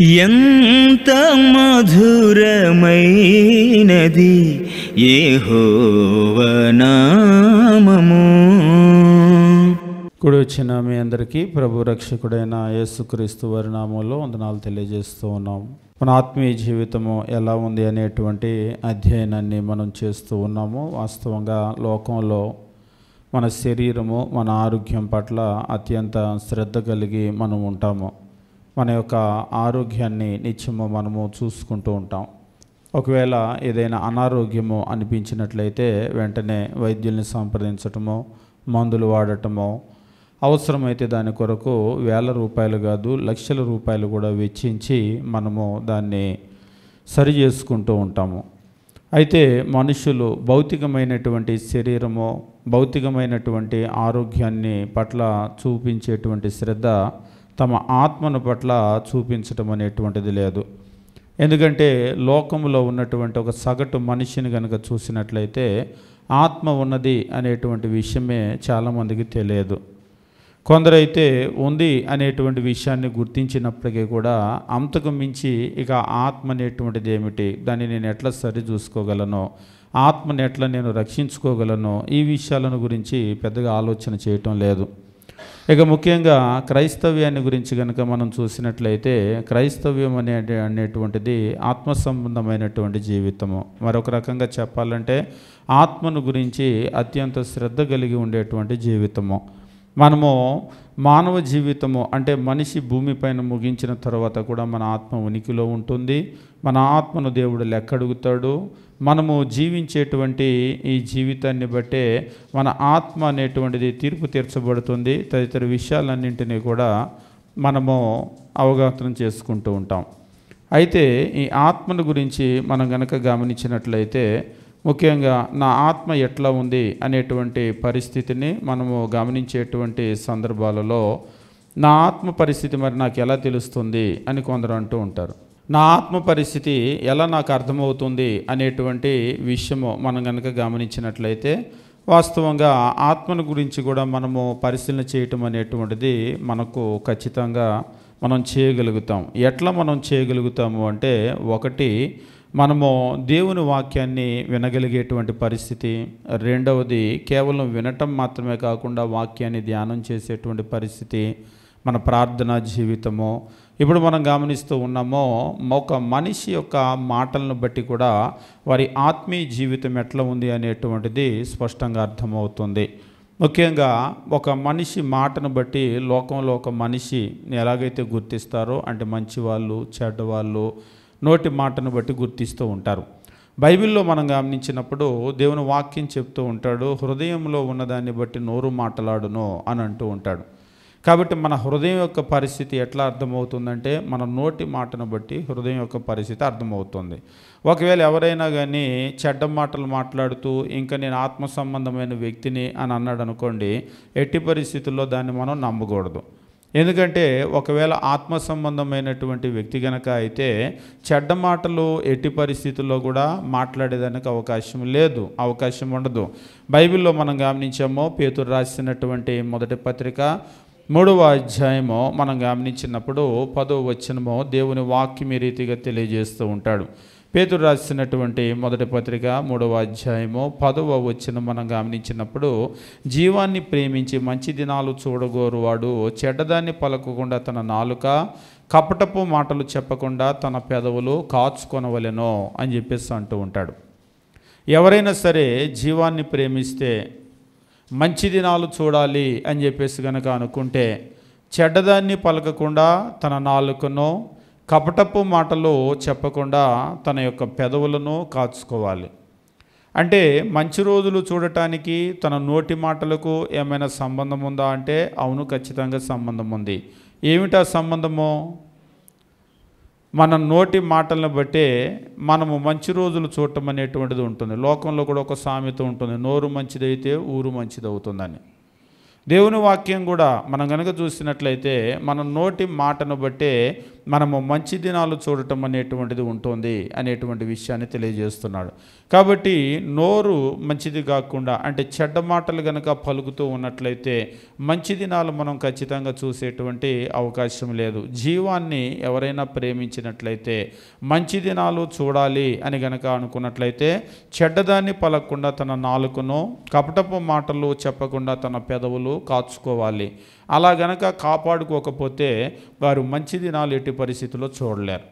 ఎంత మధురమైనది యెహోవా నామము. కూడి వచ్చిన మీ అందరికీ ప్రభు రక్షకుడైన యేసుక్రీస్తు వారి నామంలో వందనాలు తెలియజేస్తూ ఉన్నాము. మన ఆత్మీయ జీవితము ఎలా ఉంది అనేటువంటి అధ్యయనాన్ని మనం చేస్తూ ఉన్నాము. వాస్తవంగా లోకంలో మన శరీరము, మన ఆరోగ్యం పట్ల అత్యంత శ్రద్ధ కలిగి మనం ఉంటాము. మన యొక్క ఆరోగ్యాన్ని నిత్యము మనము చూసుకుంటూ ఉంటాం. ఒకవేళ ఏదైనా అనారోగ్యము అనిపించినట్లయితే వెంటనే వైద్యుల్ని సంప్రదించటము, మందులు వాడటము, అవసరమైతే దాని కొరకు వేల రూపాయలు కాదు లక్షల రూపాయలు కూడా వెచ్చించి మనము దాన్ని సరి చేసుకుంటూ ఉంటాము. అయితే మనుషులు భౌతికమైనటువంటి శరీరము, భౌతికమైనటువంటి ఆరోగ్యాన్ని పట్ల చూపించేటువంటి శ్రద్ధ తమ ఆత్మను పట్ల చూపించటం అనేటువంటిది లేదు. ఎందుకంటే లోకంలో ఉన్నటువంటి ఒక సగటు మనిషిని కనుక చూసినట్లయితే ఆత్మ ఉన్నది అనేటువంటి విషయమే చాలామందికి తెలియదు. కొందరైతే ఉంది అనేటువంటి విషయాన్ని గుర్తించినప్పటికీ కూడా అంతకు మించి ఇక ఆత్మ అనేటువంటిది ఏమిటి, దాన్ని నేను ఎట్లా సరి చూసుకోగలను, ఆత్మని ఎట్లా నేను రక్షించుకోగలను, ఈ విషయాలను గురించి పెద్దగా ఆలోచన చేయటం లేదు. ఇక ముఖ్యంగా క్రైస్తవ్యాన్ని గురించి కనుక మనం చూసినట్లయితే క్రైస్తవ్యం అనేటువంటిది ఆత్మ సంబంధమైనటువంటి జీవితము. మరొక రకంగా చెప్పాలంటే ఆత్మను గురించి అత్యంత శ్రద్ధ కలిగి ఉండేటువంటి జీవితము. మనము మానవ జీవితము అంటే మనిషి భూమిపైన ముగించిన తర్వాత కూడా మన ఆత్మ ఉనికిలో ఉంటుంది. మన ఆత్మను దేవుడు లెక్కడుగుతాడు. మనము జీవించేటువంటి ఈ జీవితాన్ని బట్టే మన ఆత్మ అనేటువంటిది తీర్పు తీర్చబడుతుంది. తదితర విషయాలన్నింటినీ కూడా మనము అవగాహన చేసుకుంటూ ఉంటాం. అయితే ఈ ఆత్మను గురించి మనం గనక గమనించినట్లయితే ముఖ్యంగా నా ఆత్మ ఎట్లా ఉంది అనేటువంటి పరిస్థితిని మనము గమనించేటువంటి సందర్భాలలో నా ఆత్మ పరిస్థితి మరి నాకు ఎలా తెలుస్తుంది అని కొందరు అంటూ ఉంటారు. నా ఆత్మ పరిస్థితి ఎలా నాకు అర్థమవుతుంది అనేటువంటి విషయము మనం కనుక గమనించినట్లయితే వాస్తవంగా ఆత్మను గురించి కూడా మనము పరిశీలన చేయటం అనేటువంటిది మనకు ఖచ్చితంగా మనం చేయగలుగుతాం. ఎట్లా మనం చేయగలుగుతాము అంటే, ఒకటి మనము దేవుని వాక్యాన్ని వినగలిగేటువంటి పరిస్థితి, రెండవది కేవలం వినటం మాత్రమే కాకుండా వాక్యాన్ని ధ్యానం చేసేటువంటి పరిస్థితి, మన ప్రార్థనా జీవితము. ఇప్పుడు మనం గమనిస్తూ ఉన్నామో ఒక మనిషి యొక్క మాటలను బట్టి కూడా వారి ఆత్మీయ జీవితం ఎట్లా ఉంది అనేటువంటిది స్పష్టంగా అర్థమవుతుంది. ముఖ్యంగా ఒక మనిషి మాటను బట్టి లోకంలో ఒక మనిషి ఎలాగైతే గుర్తిస్తారో అంటే మంచివాళ్ళు, చెడ్డవాళ్ళు నోటి మాటను బట్టి గుర్తిస్తూ ఉంటారు. బైబిల్లో మనం గమనించినప్పుడు దేవుని వాక్యం చెప్తూ ఉంటాడు, హృదయంలో ఉన్నదాన్ని బట్టి నోరు మాట్లాడును అని అంటూ ఉంటాడు. కాబట్టి మన హృదయం యొక్క పరిస్థితి ఎట్లా అర్థమవుతుందంటే మన నోటి మాటను బట్టి హృదయం యొక్క పరిస్థితి అర్థమవుతుంది. ఒకవేళ ఎవరైనా కానీ చెడ్డ మాటలు మాట్లాడుతూ ఇంకా నేను ఆత్మ సంబంధమైన వ్యక్తిని అని అన్నాడు అనుకోండి, ఎట్టి పరిస్థితుల్లో దాన్ని మనం నమ్మకూడదు. ఎందుకంటే ఒకవేళ ఆత్మ సంబంధమైనటువంటి వ్యక్తి కనుక అయితే చెడ్డ మాటలు ఎట్టి పరిస్థితుల్లో కూడా మాట్లాడేదానికి అవకాశం ఉండదు. బైబిల్లో మనం గమనించామో పేతురు రాసినటువంటి మొదటి పత్రిక 3వ అధ్యాయము మనం గమనించినప్పుడు 10వ వచనము దేవుని వాక్యం ఈ రీతిగా తెలియజేస్తూ ఉంటాడు. పేతురు రాసినటువంటి మొదటి పత్రిక 3వ అధ్యాయము 10వ వచనం మనం గమనించినప్పుడు, జీవాన్ని ప్రేమించి మంచి దినాలు చూడగోరువాడు చెడ్డదాన్ని పలకకుండా తన నాలుక, కపటపు మాటలు చెప్పకుండా తన పెదవులు కాచుకొనవలెనో అని చెప్పేసి అంటూ ఉంటాడు. ఎవరైనా సరే జీవాన్ని ప్రేమిస్తే మంచి దినాలు చూడాలి అని చెప్పేసి కనుక అనుకుంటే చెడ్డదాన్ని పలకకుండా తన నాలుకను, కపటపు మాటలు చెప్పకుండా తన యొక్క పెదవులను కాచుకోవాలి. అంటే మంచి రోజులు చూడటానికి తన నోటి మాటలకు ఏమైనా సంబంధం ఉందా అంటే అవును, ఖచ్చితంగా సంబంధం ఉంది. ఏమిటా సంబంధము? మన నోటి మాటలను బట్టే మనము మంచి రోజులు చూడటం అనేటువంటిది ఉంటుంది. లోకంలో కూడా ఒక సామెత ఉంటుంది, నోరు మంచిదైతే ఊరు మంచిదవుతుందని. దేవుని వాక్యం కూడా మనం కనుక చూసినట్లయితే మన నోటి మాటను బట్టే మనము మంచి దినాలు చూడటం అనేటువంటిది ఉంటుంది అనేటువంటి విషయాన్ని తెలియజేస్తున్నాడు. కాబట్టి నోరు మంచిది కాకుండా అంటే చెడ్డ మాటలు గనక పలుకుతూ ఉన్నట్లయితే మంచి దినాలు మనం ఖచ్చితంగా చూసేటువంటి అవకాశం లేదు. జీవాన్ని ఎవరైనా ప్రేమించినట్లయితే మంచి దినాలు చూడాలి అని గనక అనుకున్నట్లయితే చెడ్డదాన్ని పలకకుండా తన నాలుకను, కపటపు మాటలు చెప్పకుండా తన పెదవులు కాచుకోవాలి. అలా గనక కాపాడుకోకపోతే వారు మంచి దినాలు ఎట్టి పరిస్థితుల్లో చూడలేరు.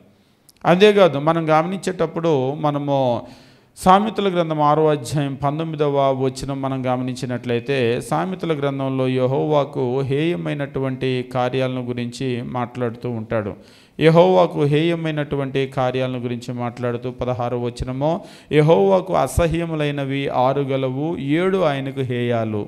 అంతేకాదు మనం గమనించేటప్పుడు మనము సామెతల గ్రంథం 6వ అధ్యాయం 19వ వచనం మనం గమనించినట్లయితే సామెతల గ్రంథంలో యెహోవాకు హేయమైనటువంటి కార్యాలను గురించి మాట్లాడుతూ ఉంటాడు. యెహోవాకు హేయమైనటువంటి కార్యాలను గురించి మాట్లాడుతూ 16వ వచనము, యెహోవాకు అసహ్యములైనవి 6 గలవు, 7 ఆయనకు హేయాలు.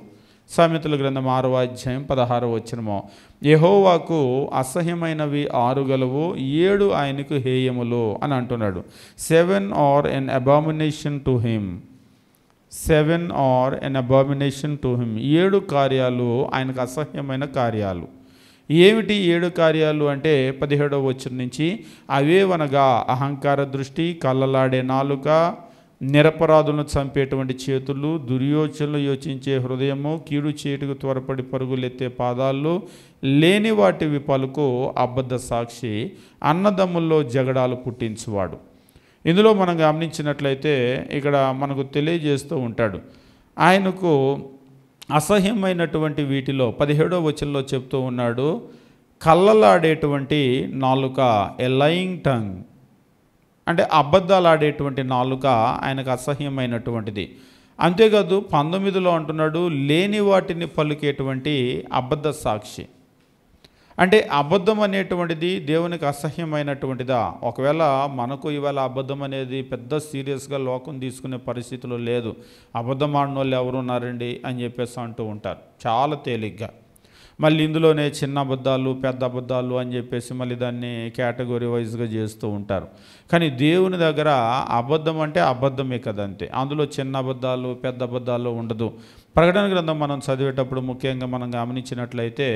సామెతల గ్రంథం 6వ అధ్యాయం 16వ వచనము, యెహోవాకు అసహ్యమైనవి 6 గలవు, 7 ఆయనకు హేయములు అని అంటున్నాడు. 7 are an abomination to him. 7 are an abomination to him. 7 కార్యాలు ఆయనకు అసహ్యమైన కార్యాలు. ఏమిటి 7 కార్యాలు అంటే 17వ వచనం నుంచి, అవేవనగా అహంకార దృష్టి, కళ్ళలాడే నాలుక, నిరపరాధులను చంపేటువంటి చేతులు, దుర్యోచనలు యోచించే హృదయము, కీడు చేటుకు త్వరపడి పరుగులెత్తే పాదాలు, లేని వాటివి పలుకు అబద్ధ సాక్షి, అన్నదమ్ముల్లో జగడాలు పుట్టించువాడు. ఇందులో మనం గమనించినట్లయితే ఇక్కడ మనకు తెలియజేస్తూ ఉంటాడు, ఆయనకు అసహ్యమైనటువంటి వీటిలో 17వ వచనంలో చెప్తూ ఉన్నాడు, కళ్ళలాడేటువంటి నాలుక, ఎ లయింగ్ టంగ్, అంటే అబద్ధాలు ఆడేటువంటి నాలుక ఆయనకు అసహ్యమైనటువంటిది. అంతేకాదు 19లో అంటున్నాడు, లేని వాటిని పలికేటువంటి అబద్ధ సాక్షి. అంటే అబద్ధం అనేటువంటిది దేవునికి అసహ్యమైనటువంటిదా? ఒకవేళ మనకు ఇవాళ అబద్ధం అనేది పెద్ద సీరియస్గా లోకం తీసుకునే పరిస్థితిలో లేదు. అబద్ధం ఆడిన వాళ్ళు ఎవరు ఉన్నారండి అని చెప్పేసి అంటూ ఉంటారు చాలా తేలిగ్గా. మళ్ళీ ఇందులోనే చిన్న అబద్ధాలు, పెద్ద అబద్ధాలు అని చెప్పేసి మళ్ళీ దాన్ని కేటగిరీ వైజ్గా చేస్తూ ఉంటారు. కానీ దేవుని దగ్గర అబద్ధం అంటే అబద్ధమే కదంతే. అందులో చిన్న అబద్ధాలు, పెద్ద అబద్ధాలు ఉండదు. ప్రకటన గ్రంథం మనం చదివేటప్పుడు ముఖ్యంగా మనం గమనించినట్లయితే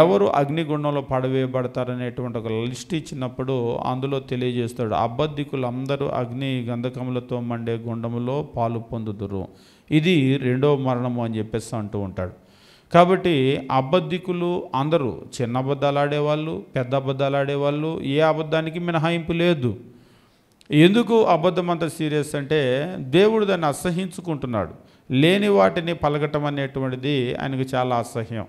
ఎవరు అగ్నిగుండంలో పడవేయబడతారనేటువంటి ఒక లిస్ట్ ఇచ్చినప్పుడు అందులో తెలియజేస్తాడు, అబద్ధికులు అందరూ అగ్ని గంధకములతో మండే గుండములో పాలు పొందుదురు, ఇది 2వ మరణము అని చెప్పేసి అంటూ ఉంటాడు. కాబట్టి అబద్ధికులు అందరూ చిన్న అబద్ధాలు ఆడేవాళ్ళు, పెద్ద అబద్ధాలు ఆడేవాళ్ళు, ఏ అబద్ధానికి మినహాయింపు లేదు. ఎందుకు అబద్ధం అంత సీరియస్ అంటే దేవుడు దాన్ని అసహ్యించుకుంటున్నాడు. లేని వాటిని పలకటం అనేటువంటిది ఆయనకు చాలా అసహ్యం.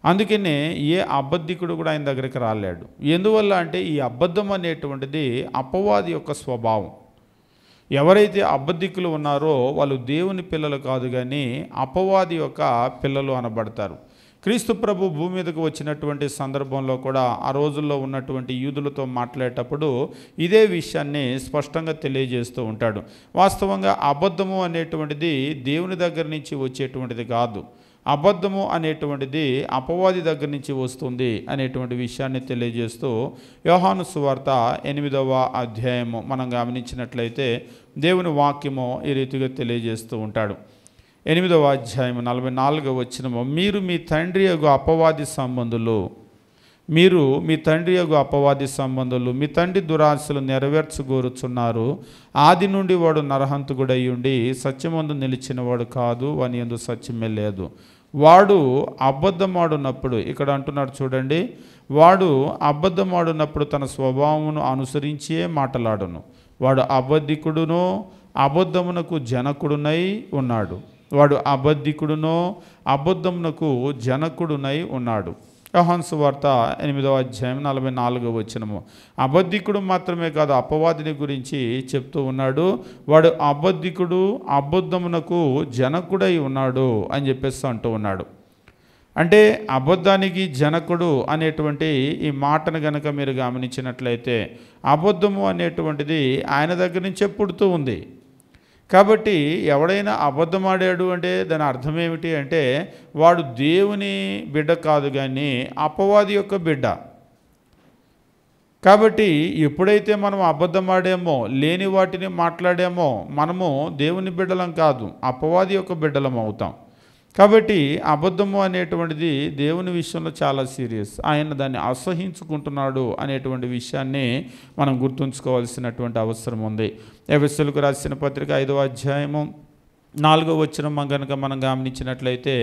అందుకనే ఏ అబద్ధికుడు కూడా ఆయన దగ్గరికి రాలేడు. ఎందువల్ల అంటే ఈ అబద్ధం అనేటువంటిది అపవాది యొక్క స్వభావం. ఎవరైతే అబద్ధికులు ఉన్నారో వాళ్ళు దేవుని పిల్లలు కాదు కానీ అపవాది యొక్క పిల్లలు అనబడతారు. క్రీస్తు ప్రభు భూమి మీదకు వచ్చినటువంటి సందర్భంలో కూడా ఆ రోజుల్లో ఉన్నటువంటి యూదులతో మాట్లాడేటప్పుడు ఇదే విషయాన్ని స్పష్టంగా తెలియజేస్తూ ఉంటాడు. వాస్తవంగా అబద్ధము అనేటువంటిది దేవుని దగ్గర నుంచి వచ్చేటువంటిది కాదు. అబద్ధము అనేటువంటిది అపవాది దగ్గర నుంచి వస్తుంది అనేటువంటి విషయాన్ని తెలియజేస్తూ యోహాను సువార్త 8వ అధ్యాయము మనం గమనించినట్లయితే దేవుని వాక్యము ఈ రీతిగా తెలియజేస్తూ ఉంటాడు. 8వ అధ్యాయం 44వ వచనము, మీరు మీ తండ్రి యొక్క అపవాది సంబంధులు, మీరు మీ తండ్రి యొక్క అపవాది సంబంధులు, మీ తండ్రి దురాశలు నెరవేర్చగోరుచున్నారు. ఆది నుండి వాడు నరహంతకుడై ఉండి సత్యమందు నిలిచినవాడు కాదు, వాని యందు సత్యమే లేదు. వాడు అబద్ధమాడునప్పుడు, ఇక్కడ అంటున్నాడు చూడండి, వాడు అబద్ధమాడునప్పుడు తన స్వభావమును అనుసరించే మాటలాడును. వాడు అబద్ధికుడును అబద్ధమునకు జనకుడునై ఉన్నాడు. వాడు అబద్ధికుడును అబద్ధమునకు జనకుడునై ఉన్నాడు. యోహాను సువార్త 8వ అధ్యాయం 44వ వచనము. అబద్ధికుడు మాత్రమే కాదు అపవాదిని గురించి చెప్తూ ఉన్నాడు. వాడు అబద్ధికుడు అబద్ధమునకు జనకుడై ఉన్నాడు అని చెప్పేసి అంటూ ఉన్నాడు. అంటే అబద్ధానికి జనకుడు అనేటువంటి ఈ మాటను గనక మీరు గమనించినట్లయితే అబద్ధము అనేటువంటిది ఆయన దగ్గర నుంచే పుడుతూ ఉంది. కాబట్టి ఎవడైనా అబద్ధమాడాడు అంటే దాని అర్థం ఏమిటి అంటే వాడు దేవుని బిడ్డ కాదు కానీ అపవాది యొక్క బిడ్డ. కాబట్టి ఎప్పుడైతే మనం అబద్ధమాడామో, లేని వాటిని మాట్లాడామో మనము దేవుని బిడ్డలం కాదు, అపవాది యొక్క బిడ్డలం అవుతాం. కాబట్టి అబద్ధము అనేటువంటిది దేవుని విషయంలో చాలా సీరియస్. ఆయన దాన్ని అసహించుకుంటున్నాడు అనేటువంటి విషయాన్ని మనం గుర్తుంచుకోవాల్సినటువంటి అవసరం ఉంది. ఎఫెసీయులకు రాసిన పత్రిక 5వ అధ్యాయము 4వ వచనం కనుక మనం గమనించినట్లయితే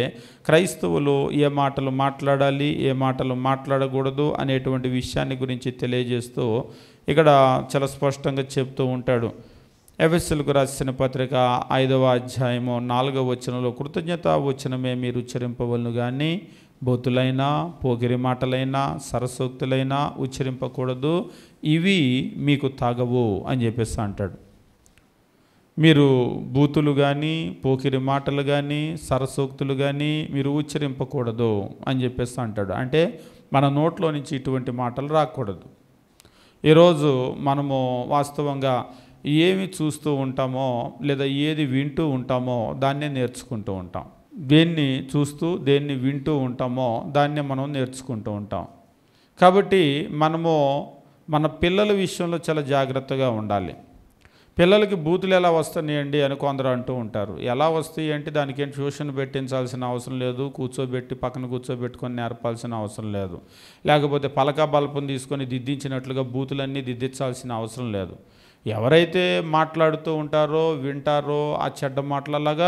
క్రైస్తవులు ఏ మాటలు మాట్లాడాలి, ఏ మాటలు మాట్లాడకూడదు అనేటువంటి విషయాన్ని గురించి తెలియజేస్తూ ఇక్కడ చాలా స్పష్టంగా చెప్తూ ఉంటాడు. ఎఫెసీయులకు రాసిన పత్రిక 5వ అధ్యాయము 4వ వచనంలో కృతజ్ఞతా వచనమే మీరు ఉచ్చరింపవలను కానీ బూతులైనా పోకిరి మాటలైనా సరసోక్తులైనా ఉచ్చరింపకూడదు, ఇవి మీకు తాగవు అని చెప్పేసి అంటాడు. మీరు బూతులు కానీ పోకిరి మాటలు కానీ సరసోక్తులు కానీ మీరు ఉచ్చరింపకూడదు అని చెప్పేసి అంటాడు. అంటే మన నోట్లో నుంచి ఇటువంటి మాటలు రాకూడదు. ఈరోజు మనము వాస్తవంగా ఏమి చూస్తూ ఉంటామో లేదా ఏది వింటూ ఉంటామో దాన్నే నేర్చుకుంటూ ఉంటాం. దేన్ని చూస్తూ దేన్ని వింటూ ఉంటామో దాన్నే మనం నేర్చుకుంటూ ఉంటాం. కాబట్టి మనము మన పిల్లల విషయంలో చాలా జాగ్రత్తగా ఉండాలి. పిల్లలకి బూతులు ఎలా వస్తున్నాయండి అని కొందరు అంటూ ఉంటారు. ఎలా వస్తాయి అంటే దానికి ఏం ట్యూషన్ పెట్టించాల్సిన అవసరం లేదు, పక్కన కూర్చోబెట్టుకొని నేర్పాల్సిన అవసరం లేదు, లేకపోతే పలక బల్పం తీసుకొని దిద్దించినట్లుగా బూతులన్నీ దిద్దించాల్సిన అవసరం లేదు. ఎవరైతే మాట్లాడుతూ ఉంటారో వింటారో ఆ చెడ్డ మాటలలాగా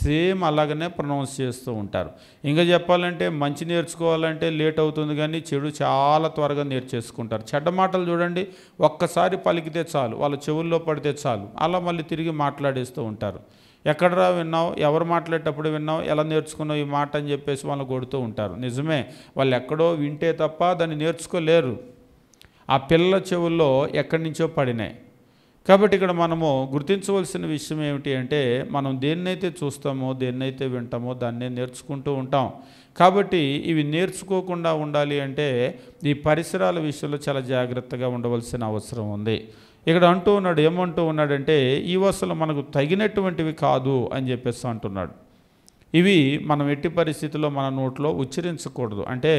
సేమ్ అలాగనే ప్రొనౌన్స్ చేస్తూ ఉంటారు. ఇంకా చెప్పాలంటే మంచి నేర్చుకోవాలంటే లేట్ అవుతుంది, కానీ చెడు చాలా త్వరగా నేర్చేసుకుంటారు. చెడ్డ మాటలు చూడండి, ఒక్కసారి పలికితే చాలు, వాళ్ళ చెవుల్లో పడితే చాలు, అలా మళ్ళీ తిరిగి మాట్లాడేస్తూ ఉంటారు. ఎక్కడరా విన్నావు, ఎవరు మాట్లాడేటప్పుడు విన్నావు, ఎలా నేర్చుకున్నావు ఈ మాట అని చెప్పేసి వాళ్ళు కొడుతూ ఉంటారు. నిజమే, వాళ్ళు ఎక్కడో వింటే తప్ప దాన్ని నేర్చుకోలేరు. ఆ పిల్లల చెవుల్లో ఎక్కడి నుంచో పడినాయి. కాబట్టి ఇక్కడ మనము గుర్తించవలసిన విషయం ఏమిటి అంటే మనం దేన్నైతే చూస్తామో దేన్నైతే వింటామో దాన్నే నేర్చుకుంటూ ఉంటాం. కాబట్టి ఇవి నేర్చుకోకుండా ఉండాలి అంటే ఈ పరిసరాల విషయంలో చాలా జాగ్రత్తగా ఉండవలసిన అవసరం ఉంది. ఇక్కడ ఏమంటూ ఉన్నాడంటే ఈ అసలు మనకు తగినటువంటివి కాదు అని చెప్పేసి అంటున్నాడు. ఇవి మనం ఎట్టి పరిస్థితుల్లో మన నోట్లో ఉచ్చరించకూడదు. అంటే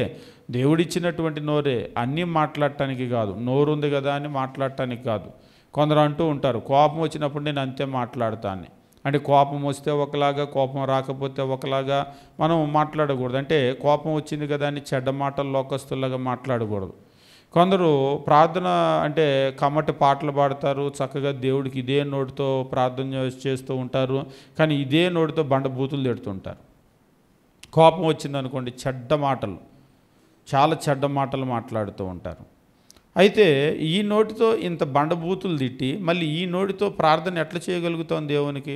దేవుడిచ్చినటువంటి నోరే అన్నీ మాట్లాడటానికి కాదు, నోరు ఉంది కదా అని మాట్లాడటానికి కాదు. కొందరు అంటూ ఉంటారు కోపం వచ్చినప్పుడు నేను అంతే మాట్లాడతాను. అంటే కోపం వస్తే ఒకలాగా, కోపం రాకపోతే ఒకలాగా మనం మాట్లాడకూడదు. అంటే కోపం వచ్చింది కదా అని చెడ్డ మాటలు లోకస్తులాగా మాట్లాడకూడదు. కొందరు ప్రార్థన అంటే కమ్మటి పాటలు పాడతారు, చక్కగా దేవుడికి ఇదే నోటితో ప్రార్థన చేస్తూ ఉంటారు, కానీ ఇదే నోటితో బండబూతులు తిడుతుంటారు. కోపం వచ్చిందనుకోండి చెడ్డ మాటలు, చాలా చెడ్డ మాటలు మాట్లాడుతూ ఉంటారు. అయితే ఈ నోటితో ఇంత బండబూతులు తిట్టి మళ్ళీ ఈ నోటితో ప్రార్థన ఎట్లా చేయగలుగుతాం దేవునికి?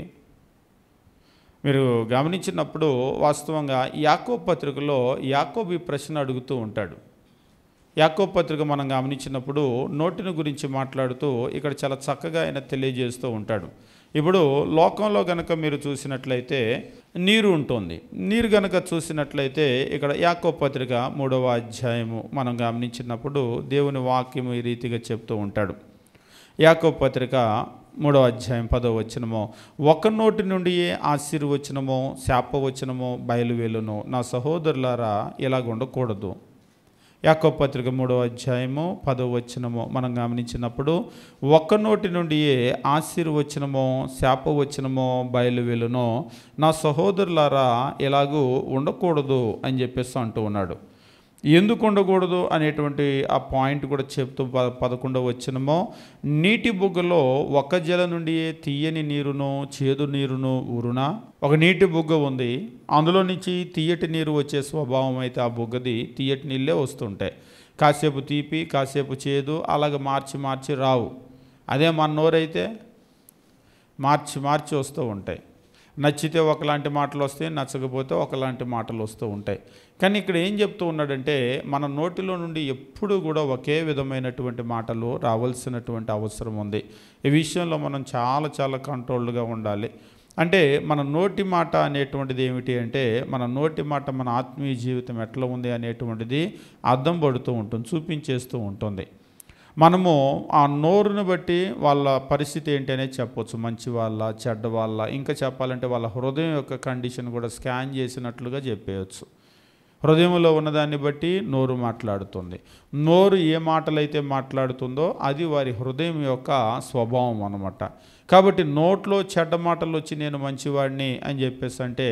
మీరు గమనించినప్పుడు వాస్తవంగా యాకోబు పత్రికలో యాకోబు ఈ ప్రశ్న అడుగుతూ ఉంటాడు. యాకోబు పత్రిక మనం గమనించినప్పుడు నోటిని గురించి మాట్లాడుతూ ఇక్కడ చాలా చక్కగా ఆయన తెలియజేస్తూ ఉంటాడు. ఇప్పుడు లోకంలో గనక మీరు చూసినట్లయితే నీరు ఉంటుంది. నీరు గనక చూసినట్లయితే ఇక్కడ యాకోబు పత్రిక 3వ అధ్యాయము మనం గమనించినప్పుడు దేవుని వాక్యము ఈ రీతిగా చెప్తూ ఉంటాడు. యాకోబు పత్రిక 3వ అధ్యాయం 10వ వచనము, ఒక నోటి నుండి ఆశీర్వచనమో శాపవచనమో బయలువెళ్ళును, నా సహోదరులారా ఇలాగ ఉండకూడదు. యాకోబు పత్రిక 3వ అధ్యాయము 10వ వచనము మనం గమనించినప్పుడు ఒక్క నోటి నుండి ఆశీర్వచనమో శాపవచనమో బయలువెళ్ళునో, నా సహోదరులారా ఇలాగూ ఉండకూడదు అని చెప్పేసి అంటూ ఉన్నాడు. ఎందుకు ఉండకూడదు అనేటువంటి ఆ పాయింట్ కూడా చెప్తూ 11వ వచనమో, నీటి బుగ్గలో ఒక జల నుండి తీయని నీరును చేదు నీరును ఊరునా. ఒక నీటి బుగ్గ ఉంది, అందులో నుంచి తీయటి నీరు వచ్చే స్వభావం అయితే ఆ బుగ్గది తీయటి నీళ్ళే వస్తుంటాయి. కాసేపు తీపి కాసేపు చేదు అలాగ మార్చి మార్చి రావు. అదే మన నోరైతే మార్చి మార్చి వస్తూ ఉంటాయి. నచ్చితే ఒకలాంటి మాటలు వస్తాయి, నచ్చకపోతే ఒకలాంటి మాటలు వస్తూ ఉంటాయి. కానీ ఇక్కడ ఏం చెప్తూ ఉన్నాడంటే మన నోటిలో నుండి ఎప్పుడు కూడా ఒకే విధమైనటువంటి మాటలు రావాల్సినటువంటి అవసరం ఉంది. ఈ విషయంలో మనం చాలా చాలా కంట్రోల్డ్గా ఉండాలి. అంటే మన నోటి మాట అనేటువంటిది ఏమిటి అంటే మన నోటి మాట మన ఆత్మీయ జీవితం ఎట్లా ఉంది అనేటువంటిది అద్దం పడుతూ ఉంటుంది, చూపించేస్తూ ఉంటుంది. మనము ఆ నోరును బట్టి వాళ్ళ పరిస్థితి ఏంటి అనేది చెప్పవచ్చు, మంచి వాళ్ళ చెడ్డ వాళ్ళ, ఇంకా చెప్పాలంటే వాళ్ళ హృదయం యొక్క కండిషన్ కూడా స్కాన్ చేసినట్లుగా చెప్పేయచ్చు. హృదయంలో ఉన్నదాన్ని బట్టి నోరు మాట్లాడుతుంది. నోరు ఏ మాటలైతే మాట్లాడుతుందో అది వారి హృదయం యొక్క స్వభావం అన్నమాట. కాబట్టి నోట్లో చెడ్డ మాటలు వచ్చి నేను మంచివాడిని అని చెప్పేసి అంటే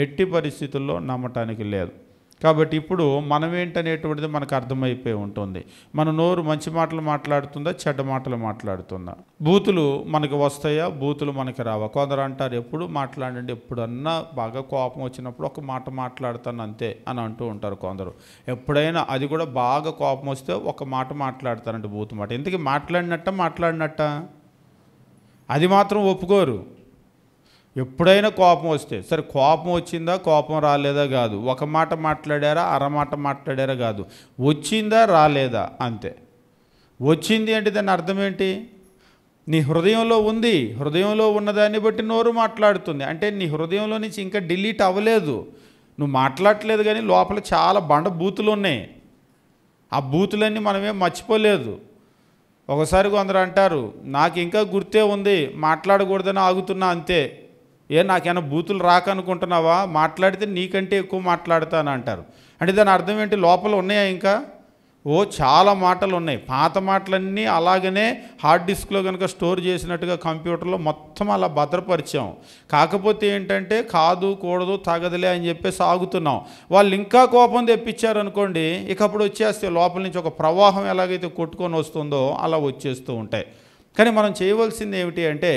ఎట్టి పరిస్థితుల్లో నమ్మటానికి లేదు. కాబట్టి ఇప్పుడు మనం ఏంటనేటువంటిది మనకు అర్థమైపోయి ఉంటుంది. మన నోరు మంచి మాటలు మాట్లాడుతుందా, చెడ్డ మాటలు మాట్లాడుతుందా? బూతులు మనకి వస్తాయా, బూతులు మనకి రావా? కొందరు అంటారు ఎప్పుడు మాట్లాడండి, ఎప్పుడన్నా బాగా కోపం వచ్చినప్పుడు ఒక మాట మాట్లాడతాను అంతే అని అంటూ ఉంటారు కొందరు. ఎప్పుడైనా అది కూడా బాగా కోపం వస్తే ఒక మాట మాట్లాడతారంటే బూతు మాట. ఎందుకు మాట్లాడినట్ట అది మాత్రం ఒప్పుకోరు. ఎప్పుడైనా కోపం వస్తే సరే, కోపం వచ్చిందా కోపం రాలేదా కాదు, ఒక మాట మాట్లాడారా అరమాట మాట్లాడారా కాదు, వచ్చిందా రాలేదా అంతే. వచ్చింది అంటే దాని అర్థం ఏంటి? నీ హృదయంలో ఉంది, హృదయంలో ఉన్నదాన్ని బట్టి నోరు మాట్లాడుతుంది. అంటే నీ హృదయంలో నుంచి ఇంకా డిలీట్ అవ్వలేదు, నువ్వు మాట్లాడట్లేదు, కానీ లోపల చాలా బండ బూతులు ఉన్నాయి. ఆ బూతులన్నీ మనమేం మర్చిపోలేదు. ఒకసారి కొందరు అంటారు నాకు ఇంకా గుర్తే ఉంది, మాట్లాడకూడదని ఆగుతున్నా అంతే. నాకేమైనా బూతులు రాకనుకుంటున్నావా? మాట్లాడితే నీకంటే ఎక్కువ మాట్లాడతాను అంటారు. అంటే దాని అర్థం ఏంటి? లోపల ఉన్నాయా ఇంకా? చాలా మాటలు ఉన్నాయి. పాత మాటలన్నీ అలాగనే హార్డ్ డిస్క్లో కనుక స్టోర్ చేసినట్టుగా కంప్యూటర్లో మొత్తం అలా భద్రపరిచాం. కాకపోతే ఏంటంటే కాదు కూడదు తగదులే అని చెప్పేసి ఆగుతున్నాం. వాళ్ళు ఇంకా కోపం తెప్పించారనుకోండి, ఇక అప్పుడు వచ్చేస్తే లోపల నుంచి ఒక ప్రవాహం ఎలాగైతే కొట్టుకొని వస్తుందో అలా వచ్చేస్తూ ఉంటాయి. కానీ మనం చేయవలసింది ఏమిటి అంటే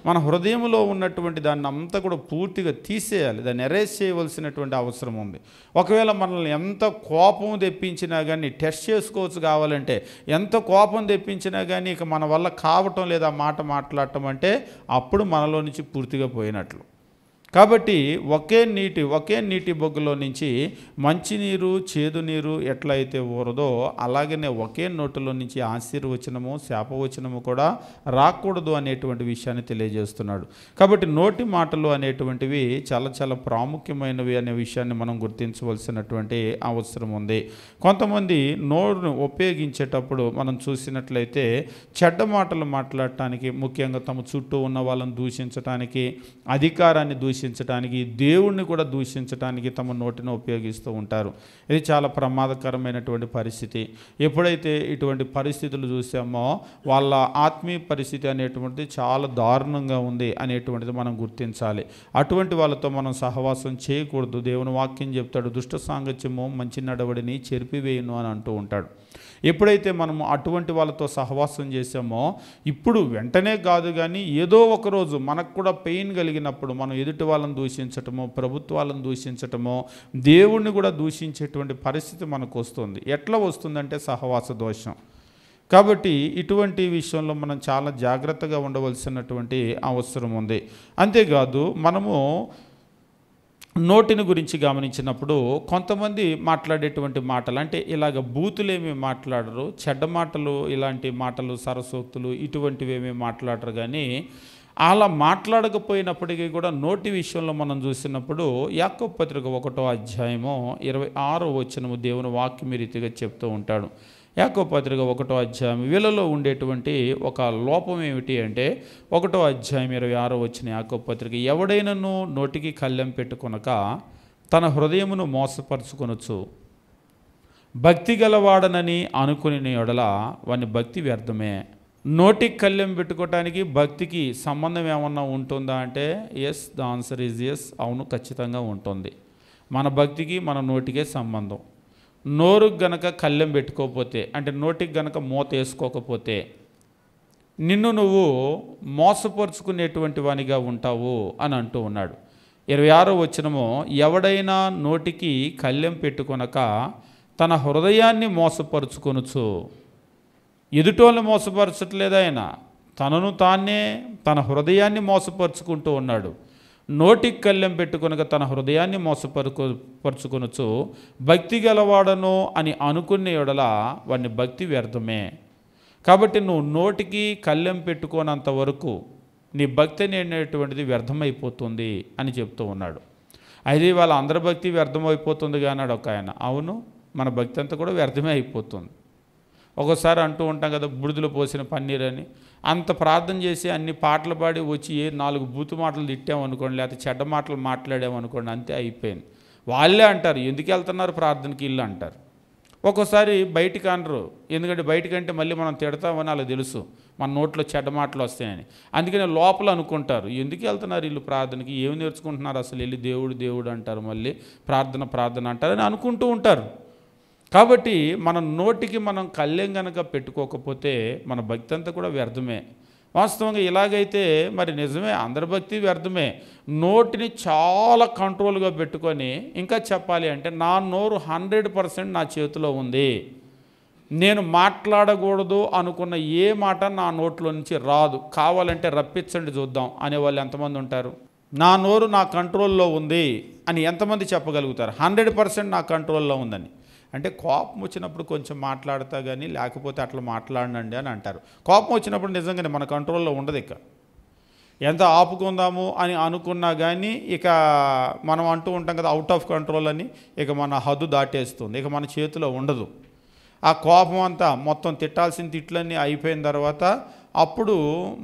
మన హృదయంలో ఉన్నటువంటి దాన్ని అంతా కూడా పూర్తిగా తీసేయాలి, దాన్ని ఎరేజ్ చేయవలసినటువంటి అవసరం ఉంది. ఒకవేళ మనల్ని ఎంత కోపం తెప్పించినా కానీ టెస్ట్ చేసుకోవచ్చు. కావాలంటే ఎంత కోపం తెప్పించినా కానీ ఇక మన వల్ల కావటం లేదా మాట మాట్లాడటం అంటే అప్పుడు మనలో నుంచి పూర్తిగా పోయినట్లు. కాబట్టి ఒకే నీటి బొగ్గులో నుంచి మంచినీరు చేదు నీరు ఎట్లయితే ఊరదో అలాగనే ఒకే నోటిలో నుంచి ఆశీర్వచనము శాపవచనము కూడా రాకూడదు అనేటువంటి విషయాన్ని తెలియజేస్తున్నాడు. కాబట్టి నోటి మాటలు అనేటువంటివి చాలా చాలా ప్రాముఖ్యమైనవి అనే విషయాన్ని మనం గుర్తించవలసినటువంటి అవసరం ఉంది. కొంతమంది నోరును ఉపయోగించేటప్పుడు మనం చూసినట్లయితే చెడ్డ మాటలు మాట్లాడటానికి, ముఖ్యంగా తమ చుట్టూ ఉన్న వాళ్ళని దూషించడానికి, అధికారాన్ని దూషించడానికి, దేవుణ్ణి కూడా దూషించడానికి తమ నోటిని ఉపయోగిస్తూ ఉంటారు. ఇది చాలా ప్రమాదకరమైనటువంటి పరిస్థితి. ఎప్పుడైతే ఇటువంటి పరిస్థితులు చూసామో వాళ్ళ ఆత్మీయ పరిస్థితి అనేటువంటిది చాలా దారుణంగా ఉంది అనేటువంటిది మనం గుర్తించాలి. అటువంటి వాళ్ళతో మనం సహవాసం చేయకూడదు. దేవుని వాక్యం చెప్తాడు, దుష్ట సాంగత్యము మంచి నడవడిని చెరిపివేయును అని అంటూ ఉంటాడు. ఎప్పుడైతే మనము అటువంటి వాళ్ళతో సహవాసం చేసామో ఇప్పుడు వెంటనే కాదు కానీ ఏదో ఒకరోజు మనకు కూడా పెయిన్ కలిగినప్పుడు మనం ఎదుటి వాళ్ళని దూషించటమో, ప్రభుత్వాలను దూషించటమో, దేవుణ్ణి కూడా దూషించేటువంటి పరిస్థితి మనకు వస్తుంది. ఎట్లా వస్తుందంటే సహవాస దోషం. కాబట్టి ఇటువంటి విషయంలో మనం చాలా జాగ్రత్తగా ఉండవలసినటువంటి అవసరం ఉంది. అంతేకాదు మనము నోటిని గురించి గమనించినప్పుడు కొంతమంది మాట్లాడేటువంటి మాటలు అంటే ఇలాగ బూతులేమీ మాట్లాడరు, చెడ్డ మాటలు, ఇలాంటి మాటలు సరసోక్తులు ఇటువంటివేమీ మాట్లాడరు. కానీ అలా మాట్లాడకపోయినప్పటికీ కూడా నోటి విషయంలో మనం చూసినప్పుడు యాకోబు పత్రిక 1వ అధ్యాయము 26వ వచనము దేవుని వాక్యం రీతిగా చెప్తూ ఉంటాడు. యాకోబు పత్రిక 1వ అధ్యాయం వీళ్ళలో ఉండేటువంటి ఒక లోపం ఏమిటి అంటే 1వ అధ్యాయం 26వ వచనం యాకోబు పత్రిక, ఎవడైనను నోటికి కళ్ళెం పెట్టుకొనక తన హృదయమును మోసపరుచుకొనొచ్చు, భక్తి గలవాడనని అనుకుని ఎడల వాని భక్తి వ్యర్థమే. నోటికి కళ్ళెం పెట్టుకోవటానికి భక్తికి సంబంధం ఏమన్నా ఉంటుందా అంటే yes, the answer is yes, అవును, ఖచ్చితంగా ఉంటుంది. మన భక్తికి మన నోటికే సంబంధం. నోరుకు గనక కళ్ళెం పెట్టుకోకపోతే అంటే నోటికి గనక మూత వేసుకోకపోతే నిన్ను నువ్వు మోసపరుచుకునేటువంటి వానిగా ఉంటావు అని అంటూ ఉన్నాడు. 26వ వచనము, ఎవడైనా నోటికి కళ్ళెం పెట్టుకొనక తన హృదయాన్ని మోసపరుచుకొనుచు. ఎదుటోళ్ళని మోసపరచట్లేదు ఆయన, తనను తానే తన హృదయాన్ని మోసపరుచుకుంటూ ఉన్నాడు. నోటికి కళ్ళెం పెట్టుకొనక తన హృదయాన్ని మోసపరుచుకొనొచ్చు, భక్తి గలవాడను అని అనుకునే ఎడల వాని భక్తి వ్యర్థమే. కాబట్టి నువ్వు నోటికి కళ్ళెం పెట్టుకోనంత వరకు నీ భక్తి అనేటువంటిది వ్యర్థమైపోతుంది అని చెప్తూ ఉన్నాడు. అయితే వాళ్ళ అందరి భక్తి వ్యర్థమైపోతుంది అన్నాడు ఒక ఆయన. అవును, మన భక్తి అంతా కూడా వ్యర్థమే అయిపోతుంది. ఒకసారి అంటూ ఉంటాం కదా, బుడిదలో పోసిన పన్నీర్ అని. అంత ప్రార్థన చేసి అన్ని పాటలు పాడి వచ్చి 4 బూతు మాటలు తిట్టామనుకోండి, లేకపోతే చెడ్డ మాటలు మాట్లాడామనుకోండి, అంతే అయిపోయింది. వాళ్ళే అంటారు ఎందుకు వెళ్తున్నారు ప్రార్థనకి ఇల్లు అంటారు. ఒక్కోసారి బయటికి అనరు, ఎందుకంటే బయటికంటే మళ్ళీ మనం తిడతామని వాళ్ళకి తెలుసు, మన నోట్లో చెడ్డ మాటలు వస్తాయని. అందుకని లోపల అనుకుంటారు ఎందుకు వెళ్తున్నారు వీళ్ళు ప్రార్థనకి, ఏమి నేర్చుకుంటున్నారు అసలు, వెళ్ళి దేవుడు దేవుడు అంటారు, మళ్ళీ ప్రార్థన ప్రార్థన అంటారని అనుకుంటూ ఉంటారు. కాబట్టి మన నోటికి మనం కళ్ళెం గనక పెట్టుకోకపోతే మన భక్తి అంతా కూడా వ్యర్థమే. వాస్తవంగా ఇలాగైతే మరి నిజమే, అందరి భక్తి వ్యర్థమే. నోటిని చాలా కంట్రోల్గా పెట్టుకొని, ఇంకా చెప్పాలి అంటే నా నోరు 100% నా చేతిలో ఉంది, నేను మాట్లాడకూడదు అనుకున్న ఏ మాట నా నోట్లో నుంచి రాదు, కావాలంటే రప్పించండి చూద్దాం అనేవాళ్ళు ఎంతమంది ఉంటారు? నా నోరు నా కంట్రోల్లో ఉంది అని ఎంతమంది చెప్పగలుగుతారు? 100% నా కంట్రోల్లో ఉందని. అంటే కోపం వచ్చినప్పుడు కొంచెం మాట్లాడతా కానీ లేకపోతే అట్లా మాట్లాడనండి అని అంటారు. కోపం వచ్చినప్పుడు నిజంగానే మన కంట్రోల్లో ఉండదు. ఇక ఎంత ఆపుకుందాము అని అనుకున్నా కానీ ఇక మనం అంటూ ఉంటాం కదా అవుట్ ఆఫ్ కంట్రోల్ అని, ఇక మన హద్దు దాటేస్తుంది, ఇక మన చేతిలో ఉండదు. ఆ కోపం అంతా మొత్తం తిట్టాల్సిన తిట్లన్నీ అయిపోయిన తర్వాత అప్పుడు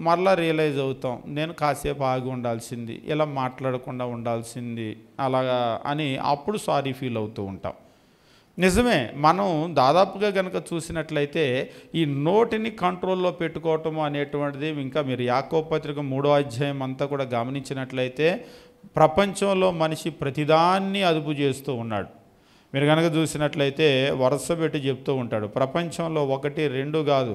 మరలా రియలైజ్ అవుతాం, నేను కాసేపు ఆగి ఉండాల్సింది, ఇలా మాట్లాడకుండా ఉండాల్సింది అలాగా అని అప్పుడు సారీ ఫీల్ అవుతూ ఉంటాం. నిజమే, మనం దాదాపుగా కనుక చూసినట్లయితే ఈ నోటిని కంట్రోల్లో పెట్టుకోవటం అనేటువంటిది, ఇంకా మీరు యాకోబు పత్రిక 3వ అధ్యాయం అంతా కూడా గమనించినట్లయితే ప్రపంచంలో మనిషి ప్రతిదాన్ని అదుపు చేస్తూ ఉన్నాడు. మీరు కనుక చూసినట్లయితే వరుస పెట్టి చెప్తూ ఉంటాడు, ప్రపంచంలో 1, 2 కాదు,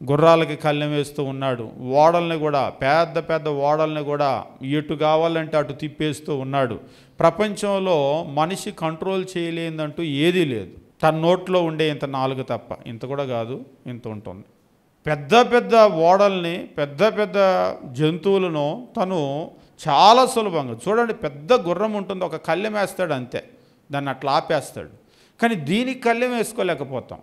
గుర్రాలకి కళ్ళెం వేస్తూ ఉన్నాడు, ఓడల్ని కూడా పెద్ద పెద్ద ఓడల్ని కూడా ఎటు కావాలంటే అటు తిప్పేస్తూ ఉన్నాడు. ప్రపంచంలో మనిషి కంట్రోల్ చేయలేదంటూ ఏదీ లేదు, తన నోట్లో ఉండే ఇంత నాలుగు తప్ప, ఇంత కూడా కాదు, ఇంత ఉంటుంది. పెద్ద పెద్ద ఓడల్ని పెద్ద పెద్ద జంతువులను తను చాలా సులభంగా, చూడండి పెద్ద గుర్రం ఉంటుంది, ఒక కళ్ళెం వేస్తాడు అంతే, దాన్ని అట్లా ఆపేస్తాడు. కానీ దీనికి కళ్ళెం వేసుకోలేకపోతాం.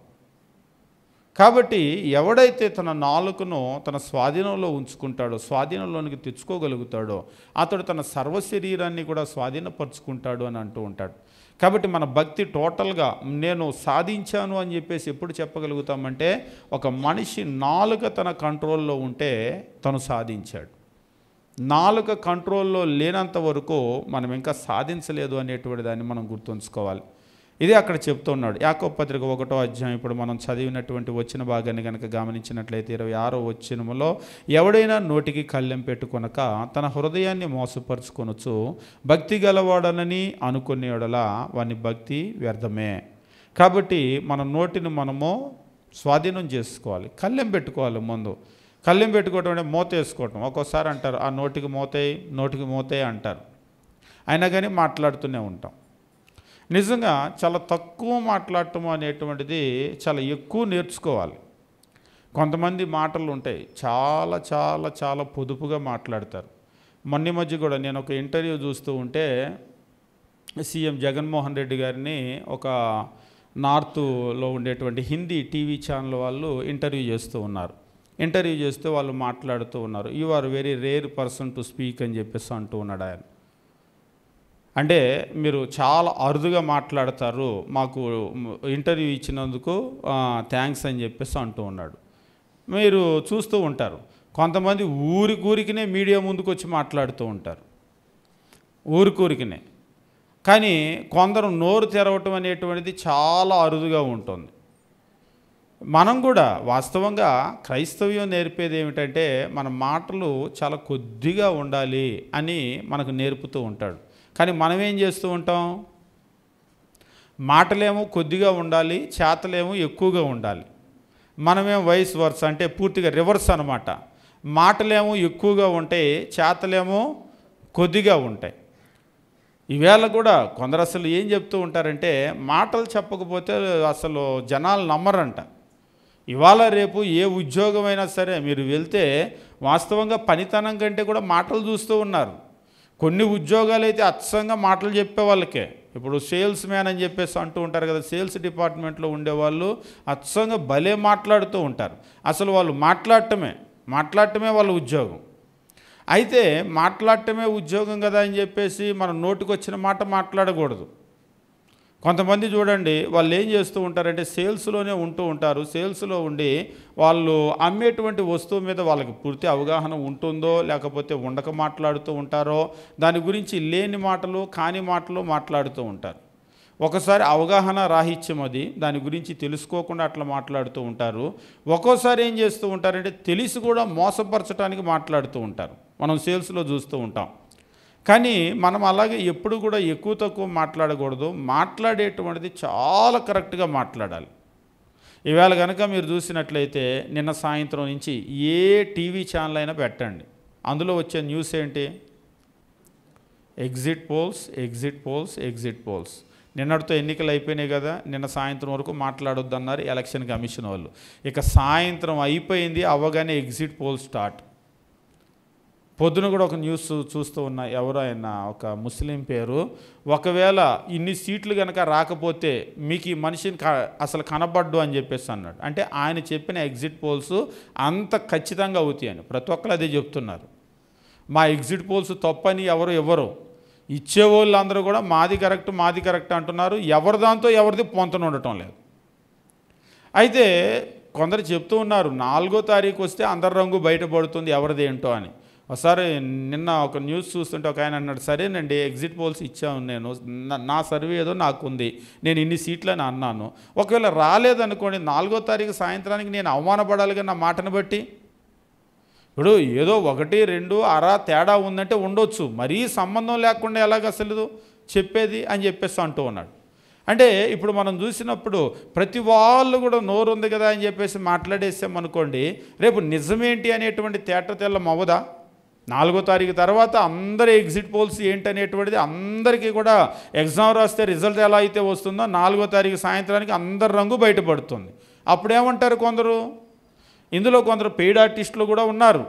కాబట్టి ఎవడైతే తన నాలుకను తన స్వాధీనంలో ఉంచుకుంటాడో, స్వాధీనంలోనికి తెచ్చుకోగలుగుతాడో, అతడు తన సర్వ శరీరాన్ని కూడా స్వాధీనపరుచుకుంటాడు అని అంటూ ఉంటాడు. కాబట్టి మన భక్తి టోటల్గా నేను సాధించాను అని చెప్పేసి ఎప్పుడు చెప్పగలుగుతామంటే, ఒక మనిషి నాలుక తన కంట్రోల్లో ఉంటే తను సాధించాడు. నాలుక కంట్రోల్లో లేనంత వరకు మనం ఇంకా సాధించలేదు అనేటువంటి దాన్ని మనం గుర్తుంచుకోవాలి. ఇదే అక్కడ చెప్తున్నాడు యాకోబు పత్రిక 1వ అధ్యాయం. ఇప్పుడు మనం చదివినటువంటి వచ్చిన భాగాన్ని కనుక గమనించినట్లయితే 26వ వచనములో, ఎవడైనా నోటికి కళ్ళెం పెట్టుకొనక తన హృదయాన్ని మోసపరుచుకొనొచ్చు, భక్తి గలవాడనని అనుకునే యెడల వాని భక్తి వ్యర్థమే. కాబట్టి మన నోటిని మనము స్వాధీనం చేసుకోవాలి, కళ్ళెం పెట్టుకోవాలి. ముందు కళ్ళెం పెట్టుకోవటం అంటే మూత వేసుకోవటం. ఒక్కోసారి అంటారు ఆ నోటికి మూతే అంటారు, అయినా కానీ మాట్లాడుతూనే ఉంటాం. నిజంగా చాలా తక్కువ మాట్లాడటం అనేటువంటిది చాలా ఎక్కువ నేర్చుకోవాలి. కొంతమంది మాటలు ఉంటాయి చాలా చాలా చాలా పొదుపుగా మాట్లాడతారు. మొన్న మధ్య కూడా నేను ఒక ఇంటర్వ్యూ చూస్తూ ఉంటే సీఎం జగన్మోహన్ రెడ్డి గారిని ఒక నార్త్లో ఉండేటువంటి హిందీ టీవీ ఛానల్ వాళ్ళు ఇంటర్వ్యూ చేస్తూ ఉన్నారు. ఇంటర్వ్యూ చేస్తే వాళ్ళు మాట్లాడుతూ ఉన్నారు, you are very rare person to speak అని చెప్పేసి అంటూ ఉన్నాడు ఆయన. అంటే మీరు చాలా అరుదుగా మాట్లాడతారు, మాకు ఇంటర్వ్యూ ఇచ్చినందుకు థ్యాంక్స్ అని చెప్పేసి అంటూ ఉన్నాడు. మీరు చూస్తూ ఉంటారు కొంతమంది ఊరికూరికినే మీడియా ముందుకు వచ్చి మాట్లాడుతూ ఉంటారు, ఊరికూరికినే. కానీ కొందరు నోరు తెరవటం అనేటువంటిది చాలా అరుదుగా ఉంటుంది. మనం కూడా వాస్తవంగా క్రైస్తవ్యం నేర్పేది ఏమిటంటే మన మాటలు చాలా కొద్దిగా ఉండాలి అని మనకు నేర్పుతూ ఉంటాడు. కానీ మనం ఏం చేస్తూ ఉంటాం, మాటలేమో కొద్దిగా ఉండాలి, చేతలేమో ఎక్కువగా ఉండాలి. మనమేమో వైస్ వర్స్, అంటే పూర్తిగా రివర్స్ అన్నమాట. మాటలేమో ఎక్కువగా ఉంటాయి, చేతలేమో కొద్దిగా ఉంటాయి. ఈవేళ కూడా కొందరు అసలు ఏం చెప్తూ ఉంటారంటే, మాటలు చెప్పకపోతే అసలు జనాలు నమ్మరంట. ఇవాళ రేపు ఏ ఉద్యోగమైనా సరే మీరు వెళ్తే వాస్తవంగా పనితనం కంటే కూడా మాటలు చూస్తూ ఉన్నారు. కొన్ని ఉద్యోగాలు అయితే అచ్చంగా మాటలు చెప్పే వాళ్ళకే, ఇప్పుడు సేల్స్ మ్యాన్ అని చెప్పేసి అంటూ ఉంటారు కదా, సేల్స్ డిపార్ట్మెంట్లో ఉండేవాళ్ళు అచ్చంగా భలే మాట్లాడుతూ ఉంటారు. అసలు వాళ్ళు మాట్లాడటమే వాళ్ళ ఉద్యోగం. అయితే మాట్లాడటమే ఉద్యోగం కదా అని చెప్పేసి మన నోటికి వచ్చిన మాట మాట్లాడకూడదు. కొంతమంది చూడండి, వాళ్ళు ఏం చేస్తూ ఉంటారంటే సేల్స్లోనే ఉంటూ ఉంటారు. సేల్స్లో ఉండి వాళ్ళు అమ్మేటువంటి వస్తువు మీద వాళ్ళకి పూర్తి అవగాహన ఉంటుందో లేకపోతే ఉండక మాట్లాడుతూ ఉంటారో, దాని గురించి లేని మాటలు కాని మాటలు మాట్లాడుతూ ఉంటారు. ఒకసారి అవగాహన రాహిత్యం అది, దాని గురించి తెలుసుకోకుండా అట్లా మాట్లాడుతూ ఉంటారు. ఒక్కోసారి ఏం చేస్తూ ఉంటారంటే తెలిసి కూడా మోసపరచడానికి మాట్లాడుతూ ఉంటారు. మనం సేల్స్లో చూస్తూ ఉంటాం. కానీ మనం అలాగే ఎప్పుడు కూడా ఎక్కువ తక్కువ మాట్లాడకూడదు. మాట్లాడేటువంటిది చాలా కరెక్ట్గా మాట్లాడాలి. ఈవేళ కనుక మీరు చూసినట్లయితే నిన్న సాయంత్రం నుంచి ఏ టీవీ ఛానల్ అయినా పెట్టండి, అందులో వచ్చే న్యూస్ ఏంటి? Exit polls, exit polls, exit polls. నిన్నటితో ఎన్నికలు అయిపోయినాయి కదా, నిన్న సాయంత్రం వరకు మాట్లాడొద్దన్నారు ఎలక్షన్ కమిషన్ వాళ్ళు. ఇక సాయంత్రం అయిపోయింది, అవ్వగానే ఎగ్జిట్ పోల్ స్టార్ట్. పొద్దున కూడా ఒక న్యూస్ చూస్తూ ఉన్నా, ఎవరో ఆయన ఒక ముస్లిం పేరు, ఒకవేళ ఇన్ని సీట్లు కనుక రాకపోతే మీకు ఈ మనిషిని అసలు కనబడ్డు అని చెప్పేసి అన్నాడు. అంటే ఆయన చెప్పిన ఎగ్జిట్ పోల్స్ అంత ఖచ్చితంగా అవుతాయని ప్రతి ఒక్కరు అదే చెప్తున్నారు. మా ఎగ్జిట్ పోల్స్ తప్పని ఎవరు ఇచ్చేవాళ్ళు అందరూ కూడా మాది కరెక్ట్ అంటున్నారు. ఎవరి దాంతో ఎవరిది పొంతన ఉండటం లేదు. అయితే కొందరు చెప్తూ ఉన్నారు 4వ తారీఖు వస్తే అందరి రంగు బయటపడుతుంది ఎవరిది ఏంటో అని. ఒకసారి నిన్న ఒక న్యూస్ చూస్తుంటే ఒక ఆయన అన్నాడు, సరేనండి ఎగ్జిట్ పోల్స్ ఇచ్చాను, నేను నా సర్వే ఏదో నాకు ఉంది, నేను ఇన్ని సీట్లని అన్నాను, ఒకవేళ రాలేదనుకోండి 4వ తారీఖు సాయంత్రానికి నేను అవమానపడాలిగా నా మాటను బట్టి. ఇప్పుడు ఏదో 1, 2 అర తేడా ఉందంటే ఉండొచ్చు, మరీ సంబంధం లేకుండా ఎలాగ అసలు చెప్పేది అని చెప్పేసి అంటూ ఉన్నాడు. అంటే ఇప్పుడు మనం చూసినప్పుడు ప్రతి వాళ్ళు కూడా నోరు ఉంది కదా అని చెప్పేసి మాట్లాడేసామనుకోండి, రేపు నిజమేంటి అనేటువంటి తేటతెల్లం అవ్వదా? 4వ తారీఖు తర్వాత అందరి ఎగ్జిట్ పోల్స్ ఏంటనేటువంటిది అందరికీ కూడా ఎగ్జామ్ రాస్తే రిజల్ట్ ఎలా అయితే వస్తుందో 4వ తారీఖు సాయంత్రానికి అందరి రంగు బయటపడుతుంది. అప్పుడేమంటారు కొందరు, ఇందులో కొందరు పెయిడ్ ఆర్టిస్టులు కూడా ఉన్నారు.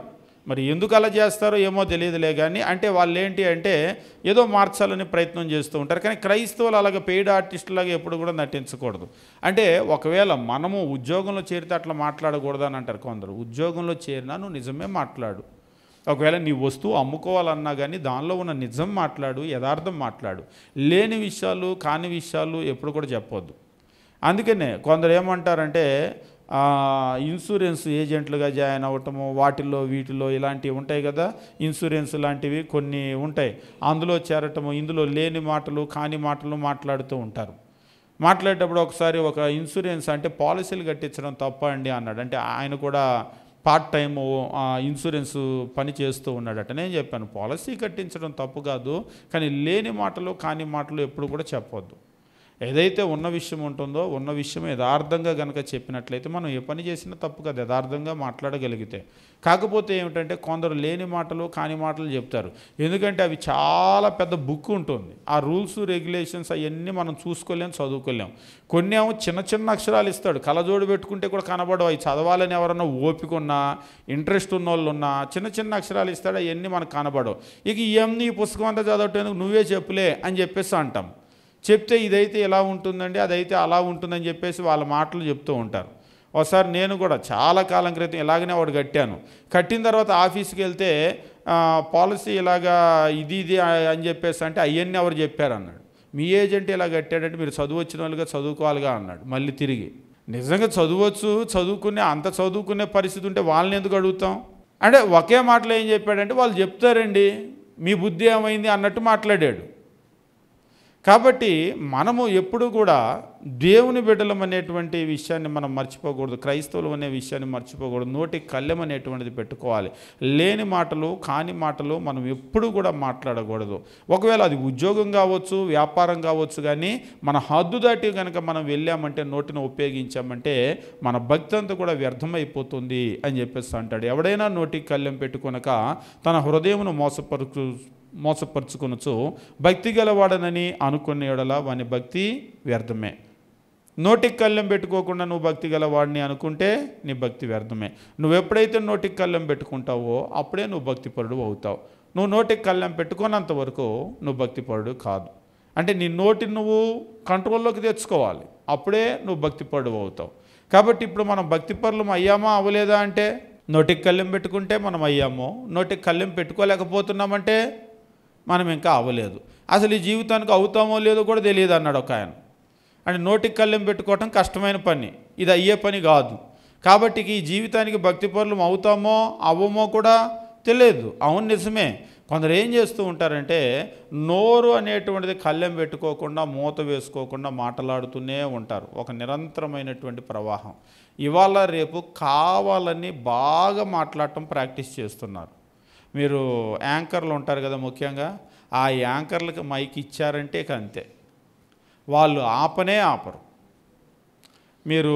మరి ఎందుకు అలా చేస్తారో ఏమో తెలియదులే కానీ, అంటే వాళ్ళు ఏంటి అంటే ఏదో మార్చాలని ప్రయత్నం చేస్తూ ఉంటారు. కానీ క్రైస్తవులు అలాగే పెయిడ్ ఆర్టిస్టులాగా ఎప్పుడు కూడా నటించకూడదు. అంటే ఒకవేళ మనము ఉద్యోగంలో చేరితే అట్లా మాట్లాడకూడదు అని అంటారు కొందరు. ఉద్యోగంలో చేరినా నువ్వు నిజమే మాట్లాడు. ఒకవేళ నీ వస్తువు అమ్ముకోవాలన్నా కానీ దానిలో ఉన్న నిజం మాట్లాడు, యథార్థం మాట్లాడు. లేని విషయాలు కాని విషయాలు ఎప్పుడు కూడా చెప్పొద్దు. అందుకనే కొందరు ఏమంటారంటే ఇన్సూరెన్స్ ఏజెంట్లుగా జాయిన్ అవ్వటము, వీటిలో ఇలాంటివి ఉంటాయి కదా, ఇన్సూరెన్స్ లాంటివి కొన్ని ఉంటాయి, అందులో చేరటము, ఇందులో లేని మాటలు కాని మాటలు మాట్లాడుతూ ఉంటారు. మాట్లాడేటప్పుడు ఒకసారి ఒక ఇన్సూరెన్స్ అంటే పాలసీలు కట్టించడం తప్ప అండి అన్నాడు. అంటే ఆయన కూడా పార్ట్ టైము ఇన్సూరెన్స్ పని చేస్తూ ఉన్నాడట. నేను చెప్పాను పాలసీ కట్టించడం తప్పు కాదు, కానీ లేని మాటలు కాని మాటలు ఎప్పుడు కూడా చెప్పొద్దు. ఏదైతే ఉన్న విషయం ఉంటుందో ఉన్న విషయం యథార్థంగా కనుక చెప్పినట్లయితే మనం ఏ పని చేసినా తప్పు కాదు, యథార్థంగా మాట్లాడగలిగితే. కాకపోతే ఏమిటంటే కొందరు లేని మాటలు కాని మాటలు చెప్తారు. ఎందుకంటే అవి చాలా పెద్ద బుక్ ఉంటుంది, ఆ రూల్స్ రెగ్యులేషన్స్ అవన్నీ మనం చూసుకోలేం, చదువుకోలేం. కొన్ని ఏమో చిన్న చిన్న అక్షరాలు ఇస్తాడు, కళ్ళజోడు పెట్టుకుంటే కూడా కనబడవు. అవి చదవాలని ఎవరన్నా ఓపిక ఉన్నా ఇంట్రెస్ట్ ఉన్న వాళ్ళు ఉన్నా చిన్న చిన్న అక్షరాలు ఇస్తాడు, అవన్నీ మనకు కనబడవు. ఇక ఇవన్నీ ఈ పుస్తకం అంతా చదవటం నువ్వే చెప్పులే అని చెప్పేసి అంటాం. చెప్తే ఇదైతే ఎలా ఉంటుందండి, అదైతే అలా ఉంటుందని చెప్పేసి వాళ్ళ మాటలు చెప్తూ ఉంటారు. ఒకసారి నేను కూడా చాలా కాలం క్రితం ఇలాగనే ఒకటి కట్టాను. కట్టిన తర్వాత ఆఫీస్కి వెళ్తే పాలసీ ఇలాగా ఇది అని చెప్పేసి అంటే అవన్నీ ఎవరు చెప్పారు అన్నాడు. మీ ఏజెంట్ ఇలా కట్టాడంటే మీరు చదువు వచ్చిన వాళ్ళుగా చదువుకోవాలిగా అన్నాడు. మళ్ళీ తిరిగి నిజంగా అంత చదువుకునే పరిస్థితి ఉంటే వాళ్ళని ఎందుకు అడుగుతాం? అంటే ఒకే మాటలో ఏం చెప్పాడంటే వాళ్ళు చెప్తారండి మీ బుద్ధి ఏమైంది అన్నట్టు మాట్లాడాడు. కాబట్టి మనము ఎప్పుడు కూడా దేవుని బిడ్డలం అనేటువంటి విషయాన్ని మనం మర్చిపోకూడదు, క్రైస్తవులు అనే విషయాన్ని మర్చిపోకూడదు. నోటికి కళ్ళెం అనేటువంటిది పెట్టుకోవాలి. లేని మాటలు కాని మాటలు మనం ఎప్పుడు కూడా మాట్లాడకూడదు. ఒకవేళ అది ఉద్యోగం కావచ్చు, వ్యాపారం కావచ్చు, కానీ మన హద్దు దాటి కనుక మనం వెళ్ళామంటే, నోటిని ఉపయోగించామంటే మన భక్తి అంతా కూడా వ్యర్థమైపోతుంది అని చెప్పేసి అంటాడు. ఎవడైనా నోటికి కళ్ళెం పెట్టుకొనక తన హృదయమును మోసపరుచుకొనొచ్చు భక్తి గలవాడనని అనుకునే యెడల వాని భక్తి వ్యర్థమే. నోటికి కళ్ళెం పెట్టుకోకుండా నువ్వు భక్తి గలవాడిని అనుకుంటే నీ భక్తి వ్యర్థమే. నువ్వు ఎప్పుడైతే నోటికి కళ్ళెం పెట్టుకుంటావో అప్పుడే నువ్వు భక్తిపరుడు అవుతావు. నువ్వు నోటికి కళ్ళెం పెట్టుకున్నంత వరకు నువ్వు భక్తిపరుడు కాదు. అంటే నీ నోటిని నువ్వు కంట్రోల్లోకి తెచ్చుకోవాలి, అప్పుడే నువ్వు భక్తిపరుడు అవుతావు. కాబట్టి ఇప్పుడు మనం భక్తిపరులం అయ్యామా అవ్వలేదా అంటే, నోటికి కళ్ళెం పెట్టుకుంటే మనం అయ్యాము, నోటికి కళ్ళెం పెట్టుకోలేకపోతున్నామంటే మనం ఇంకా అవ్వలేదు. అసలు ఈ జీవితానికి అవుతామో లేదో కూడా తెలియదు అన్నాడు ఒక ఆయన. అంటే నోటికి కళ్ళెం పెట్టుకోవటం కష్టమైన పని, ఇది అయ్యే పని కాదు. కాబట్టి ఈ జీవితానికి భక్తి పరులు అవుతామో అవ్వమో కూడా తెలియదు. అవును నిజమే, కొందరు ఏం చేస్తూ ఉంటారంటే నోరు అనేటువంటిది కళ్ళెం పెట్టుకోకుండా మూత వేసుకోకుండా మాట్లాడుతూనే ఉంటారు. ఒక నిరంతరమైనటువంటి ప్రవాహం. ఇవాళ రేపు కావాలని బాగా మాట్లాడటం ప్రాక్టీస్ చేస్తున్నారు. మీరు యాంకర్లు ఉంటారు కదా, ముఖ్యంగా ఆ యాంకర్లకు మైక్ ఇచ్చారంటే అంతే, వాళ్ళు ఆపనే ఆపరు. మీరు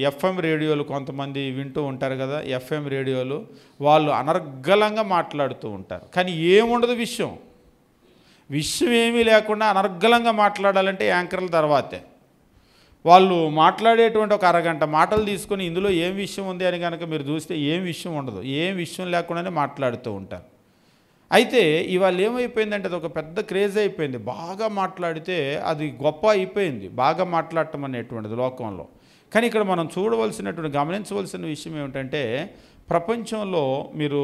ఎఫ్ఎం రేడియోలు కొంతమంది వింటూ ఉంటారు కదా, ఎఫ్ఎం రేడియోలు వాళ్ళు అనర్గళంగా మాట్లాడుతూ ఉంటారు, కానీ ఏముండదు విషయం ఏమీ లేకుండా అనర్గళంగా మాట్లాడాలంటే యాంకర్ల తర్వాతే. వాళ్ళు మాట్లాడేటువంటి ఒక అరగంట మాటలు తీసుకొని ఇందులో ఏం విషయం ఉంది అని కనుక మీరు చూస్తే ఏం విషయం ఉండదు, ఏం విషయం లేకుండానే మాట్లాడుతూ ఉంటారు. అయితే ఇవాళ ఏమైపోయిందంటే అది ఒక పెద్ద క్రేజ్ అయిపోయింది. బాగా మాట్లాడితే అది గొప్ప అయిపోయింది, బాగా మాట్లాడటం అనేటువంటిది లోకంలో. కానీ ఇక్కడ మనం చూడవలసినటువంటి గమనించవలసిన విషయం ఏమిటంటే ప్రపంచంలో మీరు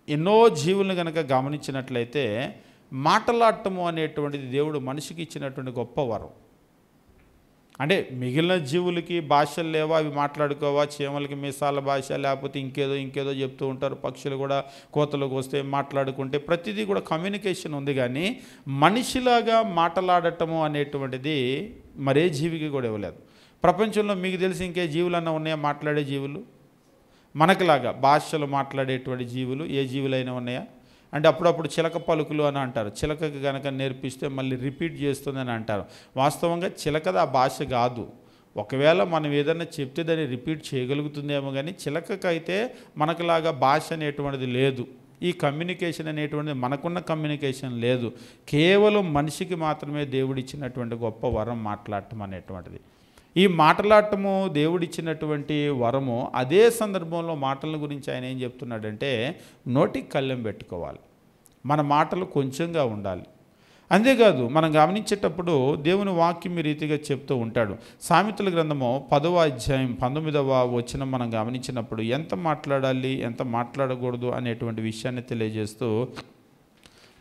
ఎన్నో జీవులను కనుక గమనించినట్లయితే మాట్లాడటము అనేటువంటిది దేవుడు మనిషికి ఇచ్చినటువంటి గొప్ప వరం. అంటే మిగిలిన జీవులకి భాషలు లేవా, అవి మాట్లాడుకోవా, చీమలకి మీసాల భాష లేకపోతే ఇంకేదో చెప్తూ ఉంటారు. పక్షులు కూడా కోతలకు వస్తే మాట్లాడుకుంటే ప్రతిదీ కూడా కమ్యూనికేషన్ ఉంది. కానీ మనిషిలాగా మాట్లాడటము అనేటువంటిది మరే జీవికి కూడా ఇవ్వలేదు. ప్రపంచంలో మీకు తెలిసి ఇంకే జీవులన్నా ఉన్నాయా మాట్లాడే జీవులు? మనకులాగా భాషలు మాట్లాడేటువంటి జీవులు ఏ జీవులైనా ఉన్నాయా అంటే అప్పుడప్పుడు చిలక పలుకులు అని అంటారు. చిలకకి కనుక నేర్పిస్తే మళ్ళీ రిపీట్ చేస్తుందని అంటారు. వాస్తవంగా చిలకది ఆ భాష కాదు. ఒకవేళ మనం ఏదైనా చెప్తే దాన్ని రిపీట్ చేయగలుగుతుందేమో, కానీ చిలకకైతే మనకులాగా భాష అనేటువంటిది లేదు. ఈ కమ్యూనికేషన్ అనేటువంటిది మనకున్న కమ్యూనికేషన్ లేదు. కేవలం మనిషికి మాత్రమే దేవుడిచ్చినటువంటి గొప్ప వరం మాట్లాడటం అనేటువంటిది. ఈ మాట్లాడటము దేవుడిచ్చినటువంటి వరము. అదే సందర్భంలో మాటల గురించి ఆయన ఏం చెప్తున్నాడంటే నోటికి కళ్ళెం పెట్టుకోవాలి, మన మాటలు కొంచెంగా ఉండాలి. అంతేకాదు మనం గమనించేటప్పుడు దేవుని వాక్యం ఈ రీతిగా చెప్తూ ఉంటాడు. సామెతల గ్రంథము 10వ అధ్యాయం 19వ వచనం మనం గమనించినప్పుడు ఎంత మాట్లాడాలి ఎంత మాట్లాడకూడదు అనేటువంటి విషయాన్ని తెలియజేస్తూ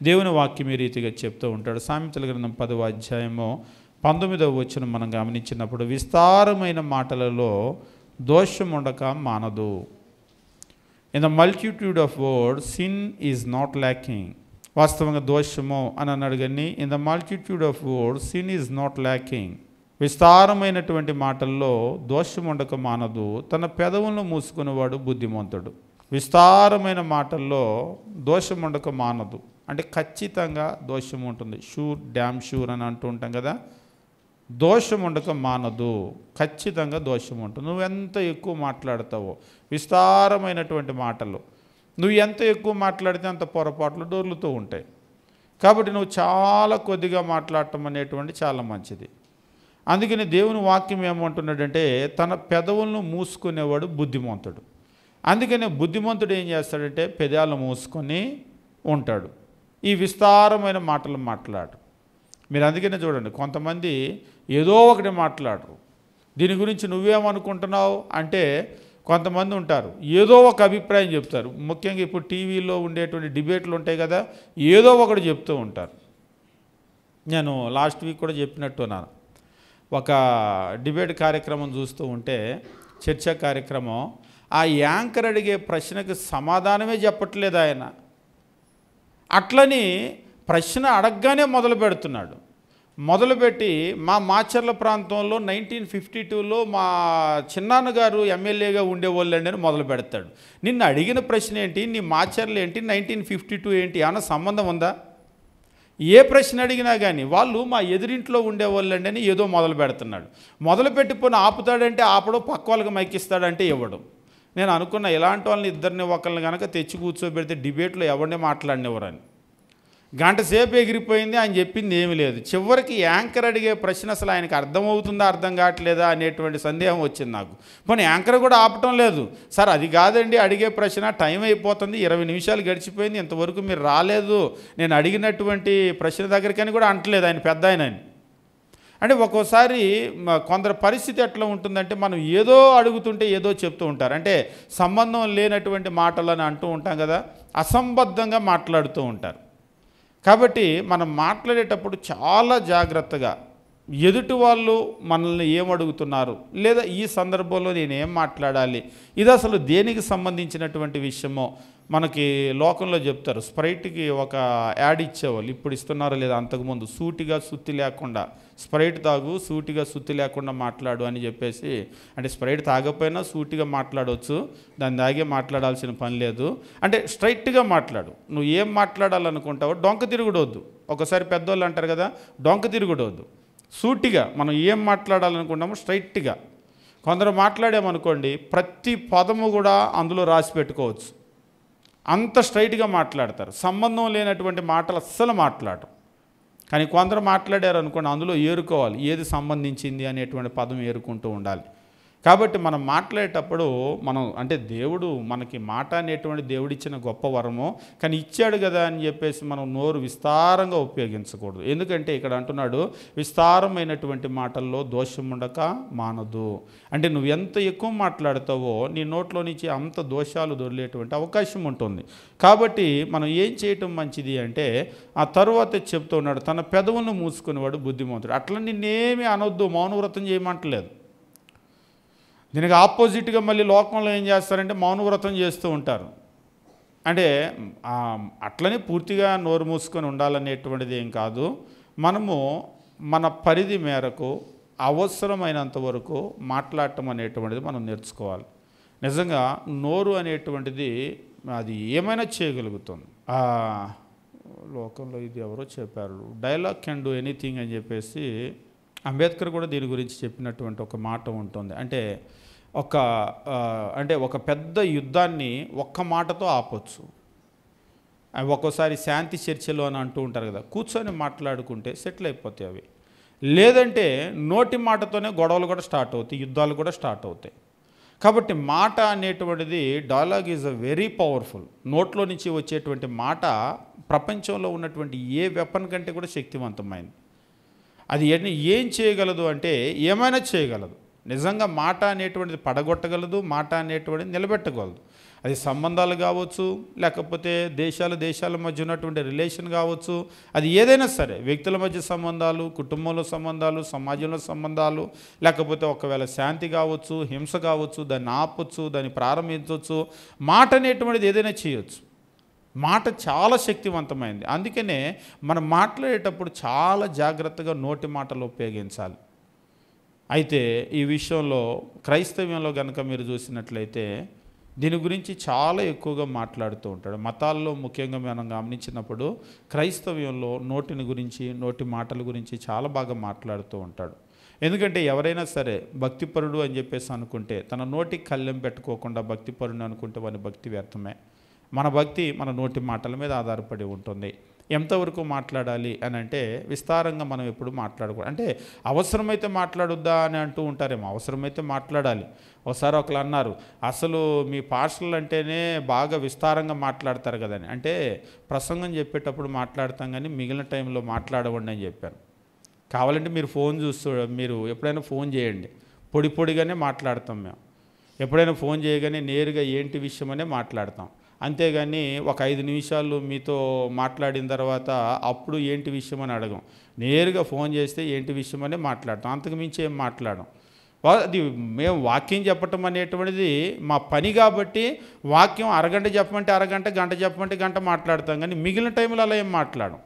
దేవుని వాక్యం ఈ రీతిగా చెప్తూ ఉంటాడు. సామెతల గ్రంథం 10వ అధ్యాయము 19వ వచనం మనం గమనించినప్పుడు విస్తారమైన మాటలలో దోషం ఉండక మానదు. In the multitude of words sin is not lacking. వాస్తవంగా దోషము అని అన్నాడు, కానీ in the multitude of words sin is not lacking. విస్తారమైనటువంటి మాటల్లో దోషం ఉండక మానదు, తన పెదవులను మూసుకునేవాడు బుద్ధిమంతుడు. విస్తారమైన మాటల్లో దోషం ఉండక మానదు అంటే ఖచ్చితంగా దోషం ఉంటుంది. షూర్, డ్యామ్ షూర్ అని అంటూ ఉంటాం కదా. దోషం ఉండక మానదు, ఖచ్చితంగా దోషం ఉంటుంది. నువ్వు ఎంత ఎక్కువ మాట్లాడతావో విస్తారమైనటువంటి మాటలు, నువ్వు ఎంత ఎక్కువ మాట్లాడితే అంత పొరపాట్లు దొర్లుతూ ఉంటాయి. కాబట్టి నువ్వు చాలా కొద్దిగా మాట్లాడటం అనేటువంటి చాలా మంచిది. అందుకని దేవుని వాక్యం ఏమంటున్నాడంటే తన పెదవులను మూసుకునేవాడు బుద్ధిమంతుడు. అందుకనే బుద్ధిమంతుడు ఏం చేస్తాడంటే పెదాలు మూసుకొని ఉంటాడు, ఈ విస్తారమైన మాటలు మాట్లాడు. మీరు అందుకనే చూడండి, కొంతమంది ఏదో ఒకటి మాట్లాడరు. దీని గురించి నువ్వేమనుకుంటున్నావు అంటే కొంతమంది ఉంటారు ఏదో ఒక అభిప్రాయం చెప్తారు. ముఖ్యంగా ఇప్పుడు టీవీలో ఉండేటువంటి డిబేట్లు ఉంటాయి కదా, ఏదో ఒకటి చెప్తూ ఉంటారు. నేను లాస్ట్ వీక్ కూడా చెప్పినట్టున్నాను, ఒక డిబేట్ కార్యక్రమం చూస్తూ ఉంటే చర్చా కార్యక్రమం, ఆ యాంకర్ అడిగే ప్రశ్నకు సమాధానమే చెప్పట్లేదు ఆయన. అట్లని ప్రశ్న అడగగానే మొదలు పెడుతున్నాడు. మొదలుపెట్టి మా మాచర్ల ప్రాంతంలో 1952లో మా చిన్నాన్నగారు ఎమ్మెల్యేగా ఉండేవాళ్ళండి అని మొదలు పెడతాడు. నిన్ను అడిగిన ప్రశ్న ఏంటి, నీ మాచర్లు ఏంటి, 1952 ఏంటి, ఏమన్నా సంబంధం ఉందా? ఏ ప్రశ్న అడిగినా కానీ వాళ్ళు మా ఎదురింట్లో ఉండేవాళ్ళండి అని ఏదో మొదలు పెడుతున్నాడు. మొదలు పెట్టిపోయిన ఆపుతాడంటే ఆపడం, పక్క వాళ్ళకి మైకిస్తాడంటే ఇవ్వడం. నేను అనుకున్న ఇలాంటి వాళ్ళని ఇద్దరిని ఒకరిని కనుక తెచ్చి కూర్చోబెడితే డిబేట్లో ఎవరిని మాట్లాడినవరని. గంట సేపు ఎగిరిపోయింది, ఆయన చెప్పింది ఏమీ లేదు. చివరికి యాంకర్ అడిగే ప్రశ్న అసలు ఆయనకు అర్థమవుతుందా అర్థం కావట్లేదా అనేటువంటి సందేహం వచ్చింది నాకు. పోనీ యాంకర్ కూడా ఆపటం లేదు. సార్ అది కాదండి అడిగే ప్రశ్న, టైం అయిపోతుంది, 20 నిమిషాలు గడిచిపోయింది, ఇంతవరకు మీరు రాలేదు, నేను అడిగినటువంటి ప్రశ్న దగ్గరికని కూడా అంటలేదు ఆయన పెద్ద ఆయనని. అంటే ఒక్కోసారి కొందరు పరిస్థితి ఎట్లా ఉంటుందంటే మనం ఏదో అడుగుతుంటే ఏదో చెప్తూ ఉంటారు. అంటే సంబంధం లేనటువంటి మాటలని అంటూ ఉంటాం కదా, అసంబద్ధంగా మాట్లాడుతూ ఉంటారు. కాబట్టి మనం మాట్లాడేటప్పుడు చాలా జాగ్రత్తగా ఎదుటి వాళ్ళు మనల్ని ఏమడుగుతున్నారు, లేదా ఈ సందర్భంలో నేను ఏం మాట్లాడాలి, ఇది అసలు దేనికి సంబంధించినటువంటి విషయమో మనకి లోకంలో చెప్తారు. స్ప్రైట్కి ఒక యాడ్ ఇచ్చేవాళ్ళు, ఇప్పుడు ఇస్తున్నారో లేదా, అంతకుముందు సూటిగా సుత్తి లేకుండా స్ప్రైట్ తాగు, సూటిగా సుత్తి లేకుండా మాట్లాడు అని చెప్పేసి. అంటే స్ప్రైట్ తాగకపోయినా సూటిగా మాట్లాడవచ్చు, దాన్ని తాగే మాట్లాడాల్సిన పని లేదు. అంటే స్ట్రైట్గా మాట్లాడు. నువ్వు ఏం మాట్లాడాలనుకుంటావో డొంక తిరుగుడవద్దు. ఒకసారి పెద్దోళ్ళు అంటారు కదా, డొంక తిరుగుడవద్దు. సూటిగా మనం ఏం మాట్లాడాలనుకుంటామో స్ట్రైట్గా. కొందరు మాట్లాడామనుకోండి, ప్రతి పదము కూడా అందులో రాసి పెట్టుకోవచ్చు, అంత స్ట్రైట్గా మాట్లాడతారు. సంబంధం లేనటువంటి మాటలు అస్సలు మాట్లాడటం. కానీ కొందరు మాట్లాడారు అనుకోండి, అందులో ఏరుకోవాలి, ఏది సంబంధించింది అనేటువంటి పదం ఏరుకుంటూ ఉండాలి. కాబట్టి మనం మాట్లాడేటప్పుడు మనం అంటే దేవుడు మనకి మాట అనేటువంటి దేవుడిచ్చిన గొప్ప వరము, కానీ ఇచ్చాడు కదా అని చెప్పేసి మనం నోరు విస్తారంగా ఉపయోగించకూడదు. ఎందుకంటే ఇక్కడ అంటున్నాడు, విస్తారమైనటువంటి మాటల్లో దోషం ఉండక మానదు. అంటే నువ్వు ఎంత ఎక్కువ మాట్లాడతావో నీ నోట్లో నుంచి అంత దోషాలు దొరికేటువంటి అవకాశం ఉంటుంది. కాబట్టి మనం ఏం చేయటం మంచిది అంటే, ఆ తరువాత చెప్తూ ఉన్నాడు, తన పెదవులను మూసుకునేవాడు బుద్ధిమంతుడు. అట్లా నిన్నేమీ అనొద్దు, మౌనవ్రతం చేయమంటలేదు. దీనికి ఆపోజిట్గా మళ్ళీ లోకంలో ఏం చేస్తారంటే మౌనవ్రతం చేస్తూ ఉంటారు. అంటే అట్లనే పూర్తిగా నోరు మూసుకొని ఉండాలనేటువంటిది ఏం కాదు. మనము మన పరిధి మేరకు అవసరమైనంత వరకు మాట్లాడటం అనేటువంటిది మనం నేర్చుకోవాలి. నిజంగా నోరు అనేటువంటిది అది ఏమైనా చేయగలుగుతుంది. లోకంలో ఇది ఎవరో చెప్పారు, డైలాగ్ కెన్ డూ ఎనీథింగ్ అని చెప్పేసి. అంబేద్కర్ కూడా దీని గురించి చెప్పినటువంటి ఒక మాట ఉంటుంది. అంటే ఒక పెద్ద యుద్ధాన్ని ఒక్క మాటతో ఆపొచ్చు. ఒక్కోసారి శాంతి చర్చలు అని అంటూ ఉంటారు కదా, కూర్చొని మాట్లాడుకుంటే సెటిల్ అయిపోతాయి అవి. లేదంటే నోటి మాటతోనే గొడవలు కూడా స్టార్ట్ అవుతాయి, యుద్ధాలు కూడా స్టార్ట్ అవుతాయి. కాబట్టి మాట అనేటువంటిది, dialogue is a very powerful. నోట్లో నుంచి వచ్చేటువంటి మాట ప్రపంచంలో ఉన్నటువంటి ఏ వెపన్ కంటే కూడా శక్తివంతమైంది. అది ఏం చేయగలదు అంటే ఏమైనా చేయగలదు. నిజంగా మాట అనేటువంటిది పడగొట్టగలదు, మాట అనేటువంటిది నిలబెట్టగలదు. అది సంబంధాలు కావచ్చు, లేకపోతే దేశాల మధ్య ఉన్నటువంటి రిలేషన్ కావచ్చు, అది ఏదైనా సరే, వ్యక్తుల మధ్య సంబంధాలు, కుటుంబంలో సంబంధాలు, సమాజంలో సంబంధాలు, లేకపోతే ఒకవేళ శాంతి కావచ్చు, హింస కావచ్చు, దాన్ని ఆపొచ్చు, దాన్ని ప్రారంభించవచ్చు. మాట అనేటువంటిది ఏదైనా చేయొచ్చు. మాట చాలా శక్తివంతమైంది. అందుకనే మనం మాట్లాడేటప్పుడు చాలా జాగ్రత్తగా నోటి మాటలు ఉపయోగించాలి. అయితే ఈ విషయంలో క్రైస్తవ్యంలో కనుక మీరు చూసినట్లయితే దీని గురించి చాలా ఎక్కువగా మాట్లాడుతూ ఉంటాడు. మతాల్లో ముఖ్యంగా మనం గమనించినప్పుడు క్రైస్తవ్యంలో నోటిని గురించి, నోటి మాటల గురించి చాలా బాగా మాట్లాడుతూ ఉంటాడు. ఎందుకంటే ఎవరైనా సరే భక్తిపరుడు అని చెప్పేసి అనుకుంటే, తన నోటికి కళ్ళెం పెట్టుకోకుండా భక్తిపరుడు అనుకుంటే వాని భక్తి వ్యర్థమే. మన భక్తి మన నోటి మాటల మీద ఆధారపడి ఉంటుంది. ఎంతవరకు మాట్లాడాలి అని అంటే, విస్తారంగా మనం ఎప్పుడు మాట్లాడకూడదు. అంటే అవసరమైతే మాట్లాడొద్దా అని అంటూ ఉంటారేమో, అవసరమైతే మాట్లాడాలి. ఒకసారి ఒకరు అన్నారు, అసలు మీ పాస్టర్లు అంటేనే బాగా విస్తారంగా మాట్లాడతారు కదని. అంటే ప్రసంగం చెప్పేటప్పుడు మాట్లాడతాం కానీ మిగిలిన టైంలో మాట్లాడవండి అని చెప్పాను. కావాలంటే మీరు ఫోన్ మీరు ఎప్పుడైనా ఫోన్ చేయండి, పొడిగానే మాట్లాడతాం మేము. ఎప్పుడైనా ఫోన్ చేయగానే నేరుగా ఏంటి విషయం అనే మాట్లాడతాం. అంతేగాని ఒక 5 నిమిషాలు మీతో మాట్లాడిన తర్వాత అప్పుడు ఏంటి విషయం అని అడగం. నేరుగా ఫోన్ చేస్తే ఏంటి విషయం అనే మాట్లాడతాం, అంతకు మించి ఏం మాట్లాడడం. అది మేము వాక్యం చెప్పటం అనేటువంటిది మా పని కాబట్టి, వాక్యం అరగంట చెప్పమంటే అరగంట, గంట చెప్పమంటే గంట మాట్లాడతాం. కానీ మిగిలిన టైంలో అలా ఏం మాట్లాడం.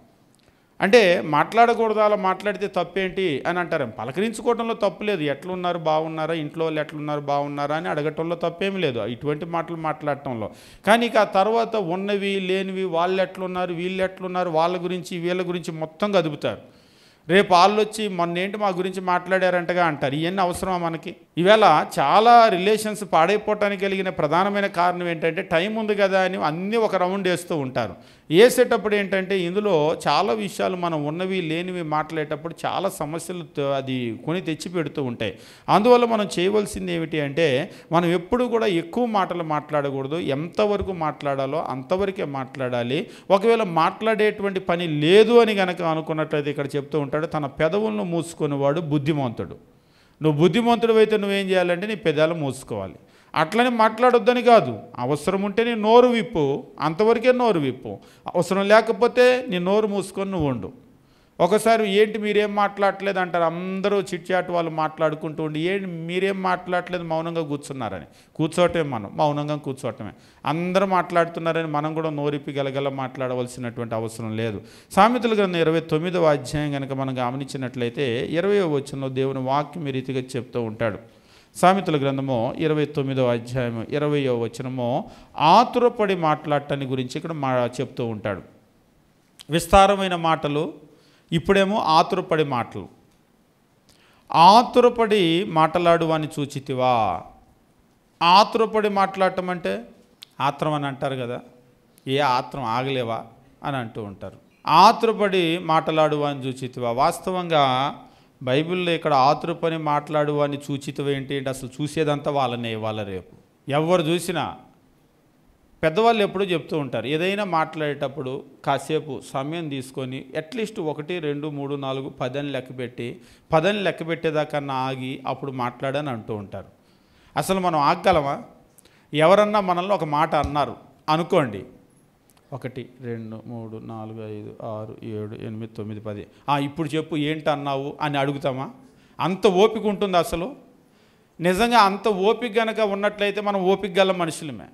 అంటే మాట్లాడకూడదు, అలా మాట్లాడితే తప్పేంటి అని అంటారు. పలకరించుకోవడంలో తప్పు లేదు. ఎట్లున్నారు, బాగున్నారా, ఇంట్లో వాళ్ళు ఎట్లున్నారు, బాగున్నారా అని అడగటంలో తప్పేమి లేదు, ఇటువంటి మాటలు మాట్లాడటంలో. కానీ ఇక ఆ తర్వాత ఉన్నవి లేనివి, వాళ్ళు ఎట్లున్నారు, వీళ్ళు ఎట్లున్నారు, వాళ్ళ గురించి వీళ్ళ గురించి మొత్తం కదుపుతారు. రేపు వాళ్ళు వచ్చి మొన్నేంటి మా గురించి మాట్లాడారంటగా అంటారు. ఇవన్నీ అవసరమా మనకి? ఈవేళ చాలా రిలేషన్స్ పాడైపోవటానికి కలిగిన ప్రధానమైన కారణం ఏంటంటే, టైం ఉంది కదా అని అన్నీ ఒక రౌండ్ వేస్తూ ఉంటారు. వేసేటప్పుడు ఏంటంటే ఇందులో చాలా విషయాలు మనం ఉన్నవి లేనివి మాట్లాడేటప్పుడు చాలా సమస్యలు అది కొని తెచ్చి పెడుతూ ఉంటాయి. అందువల్ల మనం చేయవలసింది ఏమిటి అంటే, మనం ఎప్పుడు కూడా ఎక్కువ మాటలు మాట్లాడకూడదు. ఎంతవరకు మాట్లాడాలో అంతవరకే మాట్లాడాలి. ఒకవేళ మాట్లాడేటువంటి పని లేదు అని కనుక అనుకున్నట్లయితే ఇక్కడ చెప్తూ ఉంటాడు, తన పెదవులను మూసుకునేవాడు బుద్ధిమంతుడు. నువ్వు బుద్ధిమంతుడు అయితే నువ్వేం చేయాలంటే నీ పెదాలు మూసుకోవాలి. అట్లనే మాట్లాడొద్దని కాదు, అవసరం ఉంటే నీ నోరు విప్పు, అంతవరకే నోరు విప్పు. అవసరం లేకపోతే నీ నోరు మూసుకొని నువ్వు ఉండు. ఒకసారి ఏంటి మీరేం మాట్లాడట్లేదు అంటారు, అందరూ చిట్చాట్ వాళ్ళు మాట్లాడుకుంటూ ఉండి ఏంటి మీరేం మాట్లాడట్లేదు మౌనంగా కూర్చున్నారని. కూర్చోవటమే, మనం మౌనంగా కూర్చోవటమే. అందరూ మాట్లాడుతున్నారని మనం కూడా నోరిప్పి గలగల మాట్లాడవలసినటువంటి అవసరం లేదు. సామెతల గ్రంథం 29వ అధ్యాయం కనుక మనం గమనించినట్లయితే 20వ వచనంలో దేవుని వాక్యం ఈ రీతిగా చెప్తూ ఉంటాడు. సామెతల గ్రంథము 29వ అధ్యాయము 20వ వచనము ఆతురపడి మాట్లాడటాన్ని గురించి ఇక్కడ చెప్తూ ఉంటాడు. విస్తారమైన మాటలు, ఇప్పుడేమో ఆతురపడి మాటలు. ఆతురపడి మాట్లాడు అని చూచితివా. ఆతురపడి మాట్లాడటం అంటే ఆత్రం అని అంటారు కదా, ఏ ఆత్రం ఆగలేవా అని అంటూ ఉంటారు. ఆతురపడి మాట్లాడు అని చూచితివా. వాస్తవంగా బైబిల్లో ఇక్కడ ఆతురపడి మాట్లాడు అని చూచితివా ఏంటి అంటే అసలు చూసేదంతా వాళ్ళనే. వాళ్ళ రేపు ఎవరు చూసినా పెద్దవాళ్ళు ఎప్పుడూ చెప్తూ ఉంటారు, ఏదైనా మాట్లాడేటప్పుడు కాసేపు సమయం తీసుకొని అట్లీస్ట్ 1, 2, 3, 4, 10 అని లెక్కపెట్టి 10 అని లెక్క పెట్టేదాకన్నా ఆగి అప్పుడు మాట్లాడని అంటూ ఉంటారు. అసలు మనం ఆగగలమా? ఎవరన్నా మనల్ని ఒక మాట అన్నారు అనుకోండి, 1, 2, 3, 4, 5, 6, 7, 8, 9, 10 ఇప్పుడు చెప్పు ఏంటి అన్నావు అని అడుగుతామా? అంత ఓపిక ఉంటుంది అసలు? నిజంగా అంత ఓపిక గనక ఉన్నట్లయితే మనం ఓపిక గల మనుషులమే.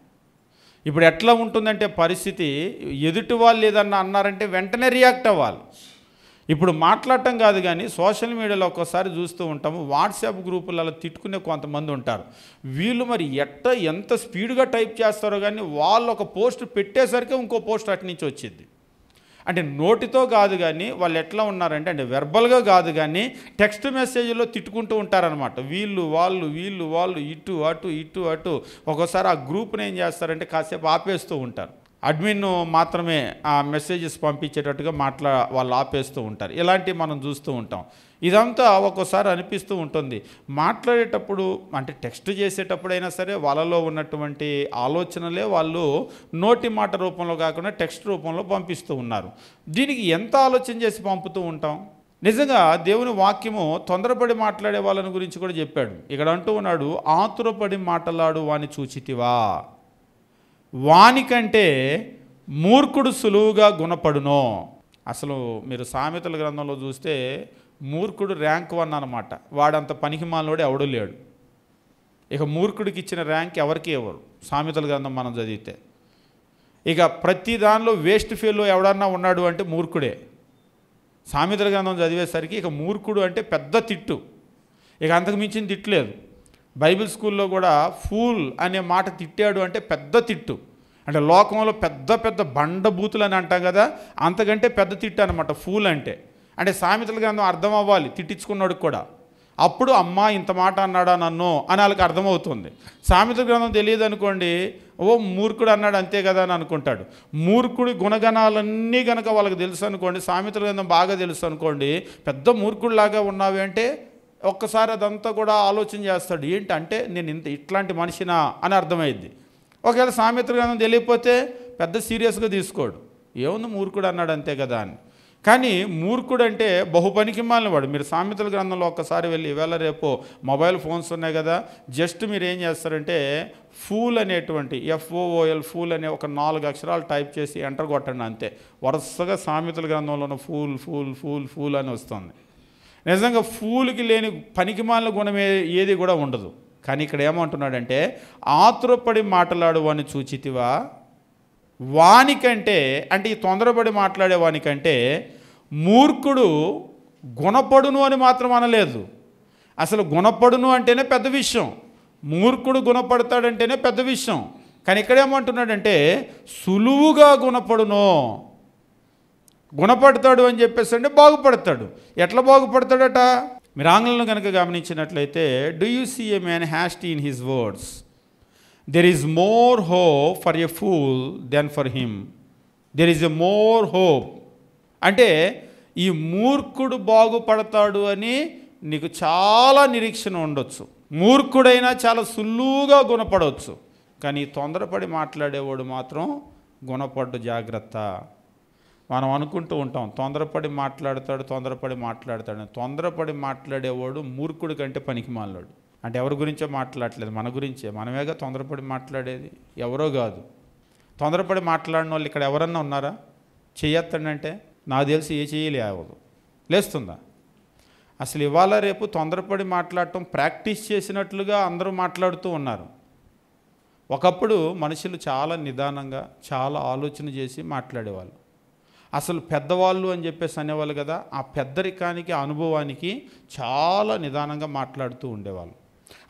ఇప్పుడు ఎట్లా ఉంటుందంటే పరిస్థితి, ఎదుటి వాళ్ళు ఏదన్నా అన్నారంటే వెంటనే రియాక్ట్ అవ్వాలి. ఇప్పుడు మాట్లాడటం కాదు కానీ సోషల్ మీడియాలో ఒక్కోసారి చూస్తూ ఉంటాము, వాట్సాప్ గ్రూపులలో తిట్టుకునే కొంతమంది ఉంటారు. వీళ్ళు మరి ఎంత స్పీడ్గా టైప్ చేస్తారో కానీ వాళ్ళు ఒక పోస్ట్ పెట్టేసరికి ఇంకో పోస్ట్ అటు నుంచి వచ్చింది. అంటే నోటితో కాదు కానీ వాళ్ళు ఎట్లా ఉన్నారంటే వెర్బల్గా కాదు కానీ టెక్స్ట్ మెసేజ్లో తిట్టుకుంటూ ఉంటారనమాట. వీళ్ళు వాళ్ళు ఇటు అటు. ఒక్కోసారి ఆ గ్రూప్ని ఏం చేస్తారంటే కాసేపు ఆపేస్తూ ఉంటారు. అడ్మిన్ మాత్రమే ఆ మెసేజెస్ పంపించేటట్టుగా వాళ్ళు ఆపేస్తూ ఉంటారు. ఇలాంటివి మనం చూస్తూ ఉంటాం. ఇదంతా ఒక్కోసారి అనిపిస్తూ ఉంటుంది. మాట్లాడేటప్పుడు అంటే టెక్స్ట్ చేసేటప్పుడైనా సరే వాళ్ళలో ఉన్నటువంటి ఆలోచనలే వాళ్ళు నోటి మాట రూపంలో కాకుండా టెక్స్ట్ రూపంలో పంపిస్తూ ఉన్నారు. దీనికి ఎంత ఆలోచన చేసి పంపుతూ ఉంటాం? నిజంగా దేవుని వాక్యము తొందరపడి మాట్లాడే వాళ్ళని గురించి కూడా చెప్పాడు. ఇక్కడ అంటూ ఉన్నాడు, ఆతురపడి మాట్లాడు వాని చూచితివా. వానికంటే మూర్ఖుడు సులువుగా గుణపడునో. అసలు మీరు సామెతల గ్రంథంలో చూస్తే మూర్ఖుడు ర్యాంక్ 1 అన్నమాట. వాడంత పనికిమాలినోడు ఎవడూ లేడు. ఇక మూర్ఖుడికి ఇచ్చిన ర్యాంక్ ఎవరికి ఇవ్వరు సామెతల గ్రంథం మనం చదివితే. ఇక ప్రతి దానిలో వేస్ట్ ఫెయిల్లో ఎవడన్నా ఉన్నాడు అంటే మూర్ఖుడే. సామెతల గ్రంథం చదివేసరికి ఇక మూర్ఖుడు అంటే పెద్ద తిట్టు, ఇక అంతకు మించిన తిట్టు లేదు. బైబిల్ స్కూల్లో కూడా ఫూల్ అనే మాట తిట్టాడు అంటే పెద్ద తిట్టు. అంటే లోకంలో పెద్ద బండబూతులు అని అంటాం కదా, అంతకంటే పెద్ద తిట్టు అనమాట ఫూల్ అంటే. సామెతల గ్రంథం అర్థం అవ్వాలి తిట్టించుకున్నాడు కూడా. అప్పుడు అమ్మా ఇంత మాట అన్నాడా నన్ను అని వాళ్ళకి అర్థమవుతుంది. సామెతల గ్రంథం తెలియదు అనుకోండి, మూర్ఖుడు అన్నాడు అంతే కదా అని అనుకుంటాడు. మూర్ఖుడి గుణగణాలన్నీ కనుక వాళ్ళకి తెలుసు అనుకోండి, సామెతల గ్రంథం బాగా తెలుసు అనుకోండి, పెద్ద మూర్ఖుడిలాగా ఉన్నావి అంటే ఒక్కసారి అదంతా కూడా ఆలోచన చేస్తాడు. ఏంటంటే నేను ఇట్లాంటి మనిషినా అని అర్థమైద్ది. ఒకవేళ సామెతల గ్రంథం తెలియకపోతే పెద్ద సీరియస్గా తీసుకోడు, ఏముంది మూర్ఖుడు అన్నాడు అంతే కదా అని. కానీ మూర్ఖుడు అంటే బహుపనికి మాలినవాడు. మీరు సామెతల గ్రంథంలో ఒక్కసారి వెళ్ళి ఇవాళ రేపు మొబైల్ ఫోన్స్ ఉన్నాయి కదా, జస్ట్ మీరు ఏం చేస్తారంటే ఫూల్ అనేటువంటి FOOL ఫూల్ అనే ఒక 4 అక్షరాలు టైప్ చేసి ఎంటర్ కొట్టండి అంతే. వరుసగా సామెతల గ్రంథంలో ఫూల్ అని వస్తుంది. నిజంగా ఫూల్కి లేని పనికిమాలిన గుణం ఏది కూడా ఉండదు. కానీ ఇక్కడ ఏమంటున్నాడంటే ఆతురపడి మాట్లాడు అని చూచితివా. వానికంటే అంటే ఈ తొందరపడి మాట్లాడే వానికంటే మూర్ఖుడు గుణపడును అని మాత్రం అనలేదు. అసలు గుణపడును అంటేనే పెద్ద విషయం, మూర్ఖుడు గుణపడతాడంటేనే పెద్ద విషయం. కానీ ఇక్కడేమంటున్నాడంటే సులువుగా గుణపడతాడు అని చెప్పేసి అంటే బాగుపడతాడు. ఎట్లా బాగుపడతాడట? మీరు ఆంగ్లంలో కనుక గమనించినట్లయితే, do you see a man hasty in his words, there is more hope for a fool than for him. There is a more hope అంటే ఈ మూర్ఖుడు బాగుపడతాడు అని నీకు చాలా నిరీక్షణ ఉండొచ్చు. మూర్ఖుడైనా చాలా సులువుగా గుణపడవచ్చు. కానీ తొందరపడి మాట్లాడేవాడు మాత్రం గుణపడ్డు జాగ్రత్త. మనం అనుకుంటూ ఉంటాం తొందరపడి మాట్లాడతాడు. తొందరపడి మాట్లాడేవాడు మూర్ఖుడి కంటే పనికిమాలినోడు. అంటే ఎవరి గురించో మాట్లాడలేదు, మన గురించే. మనమేగా తొందరపడి మాట్లాడేది, ఎవరో కాదు. తొందరపడి మాట్లాడిన వాళ్ళు ఇక్కడ ఎవరన్నా ఉన్నారా? చెయ్యొత్తండి అంటే నాకు తెలిసి ఏ చేయలేవదు. లేస్తుందా? అసలు ఇవాళ రేపు తొందరపడి మాట్లాడటం ప్రాక్టీస్ చేసినట్లుగా అందరూ మాట్లాడుతూ ఉన్నారు. ఒకప్పుడు మనుషులు చాలా నిదానంగా చాలా ఆలోచన చేసి మాట్లాడేవాళ్ళు. అసలు పెద్దవాళ్ళు అని చెప్పేసి అనేవాళ్ళు కదా, ఆ పెద్దరికానికి అనుభవానికి చాలా నిదానంగా మాట్లాడుతూ ఉండేవాళ్ళు.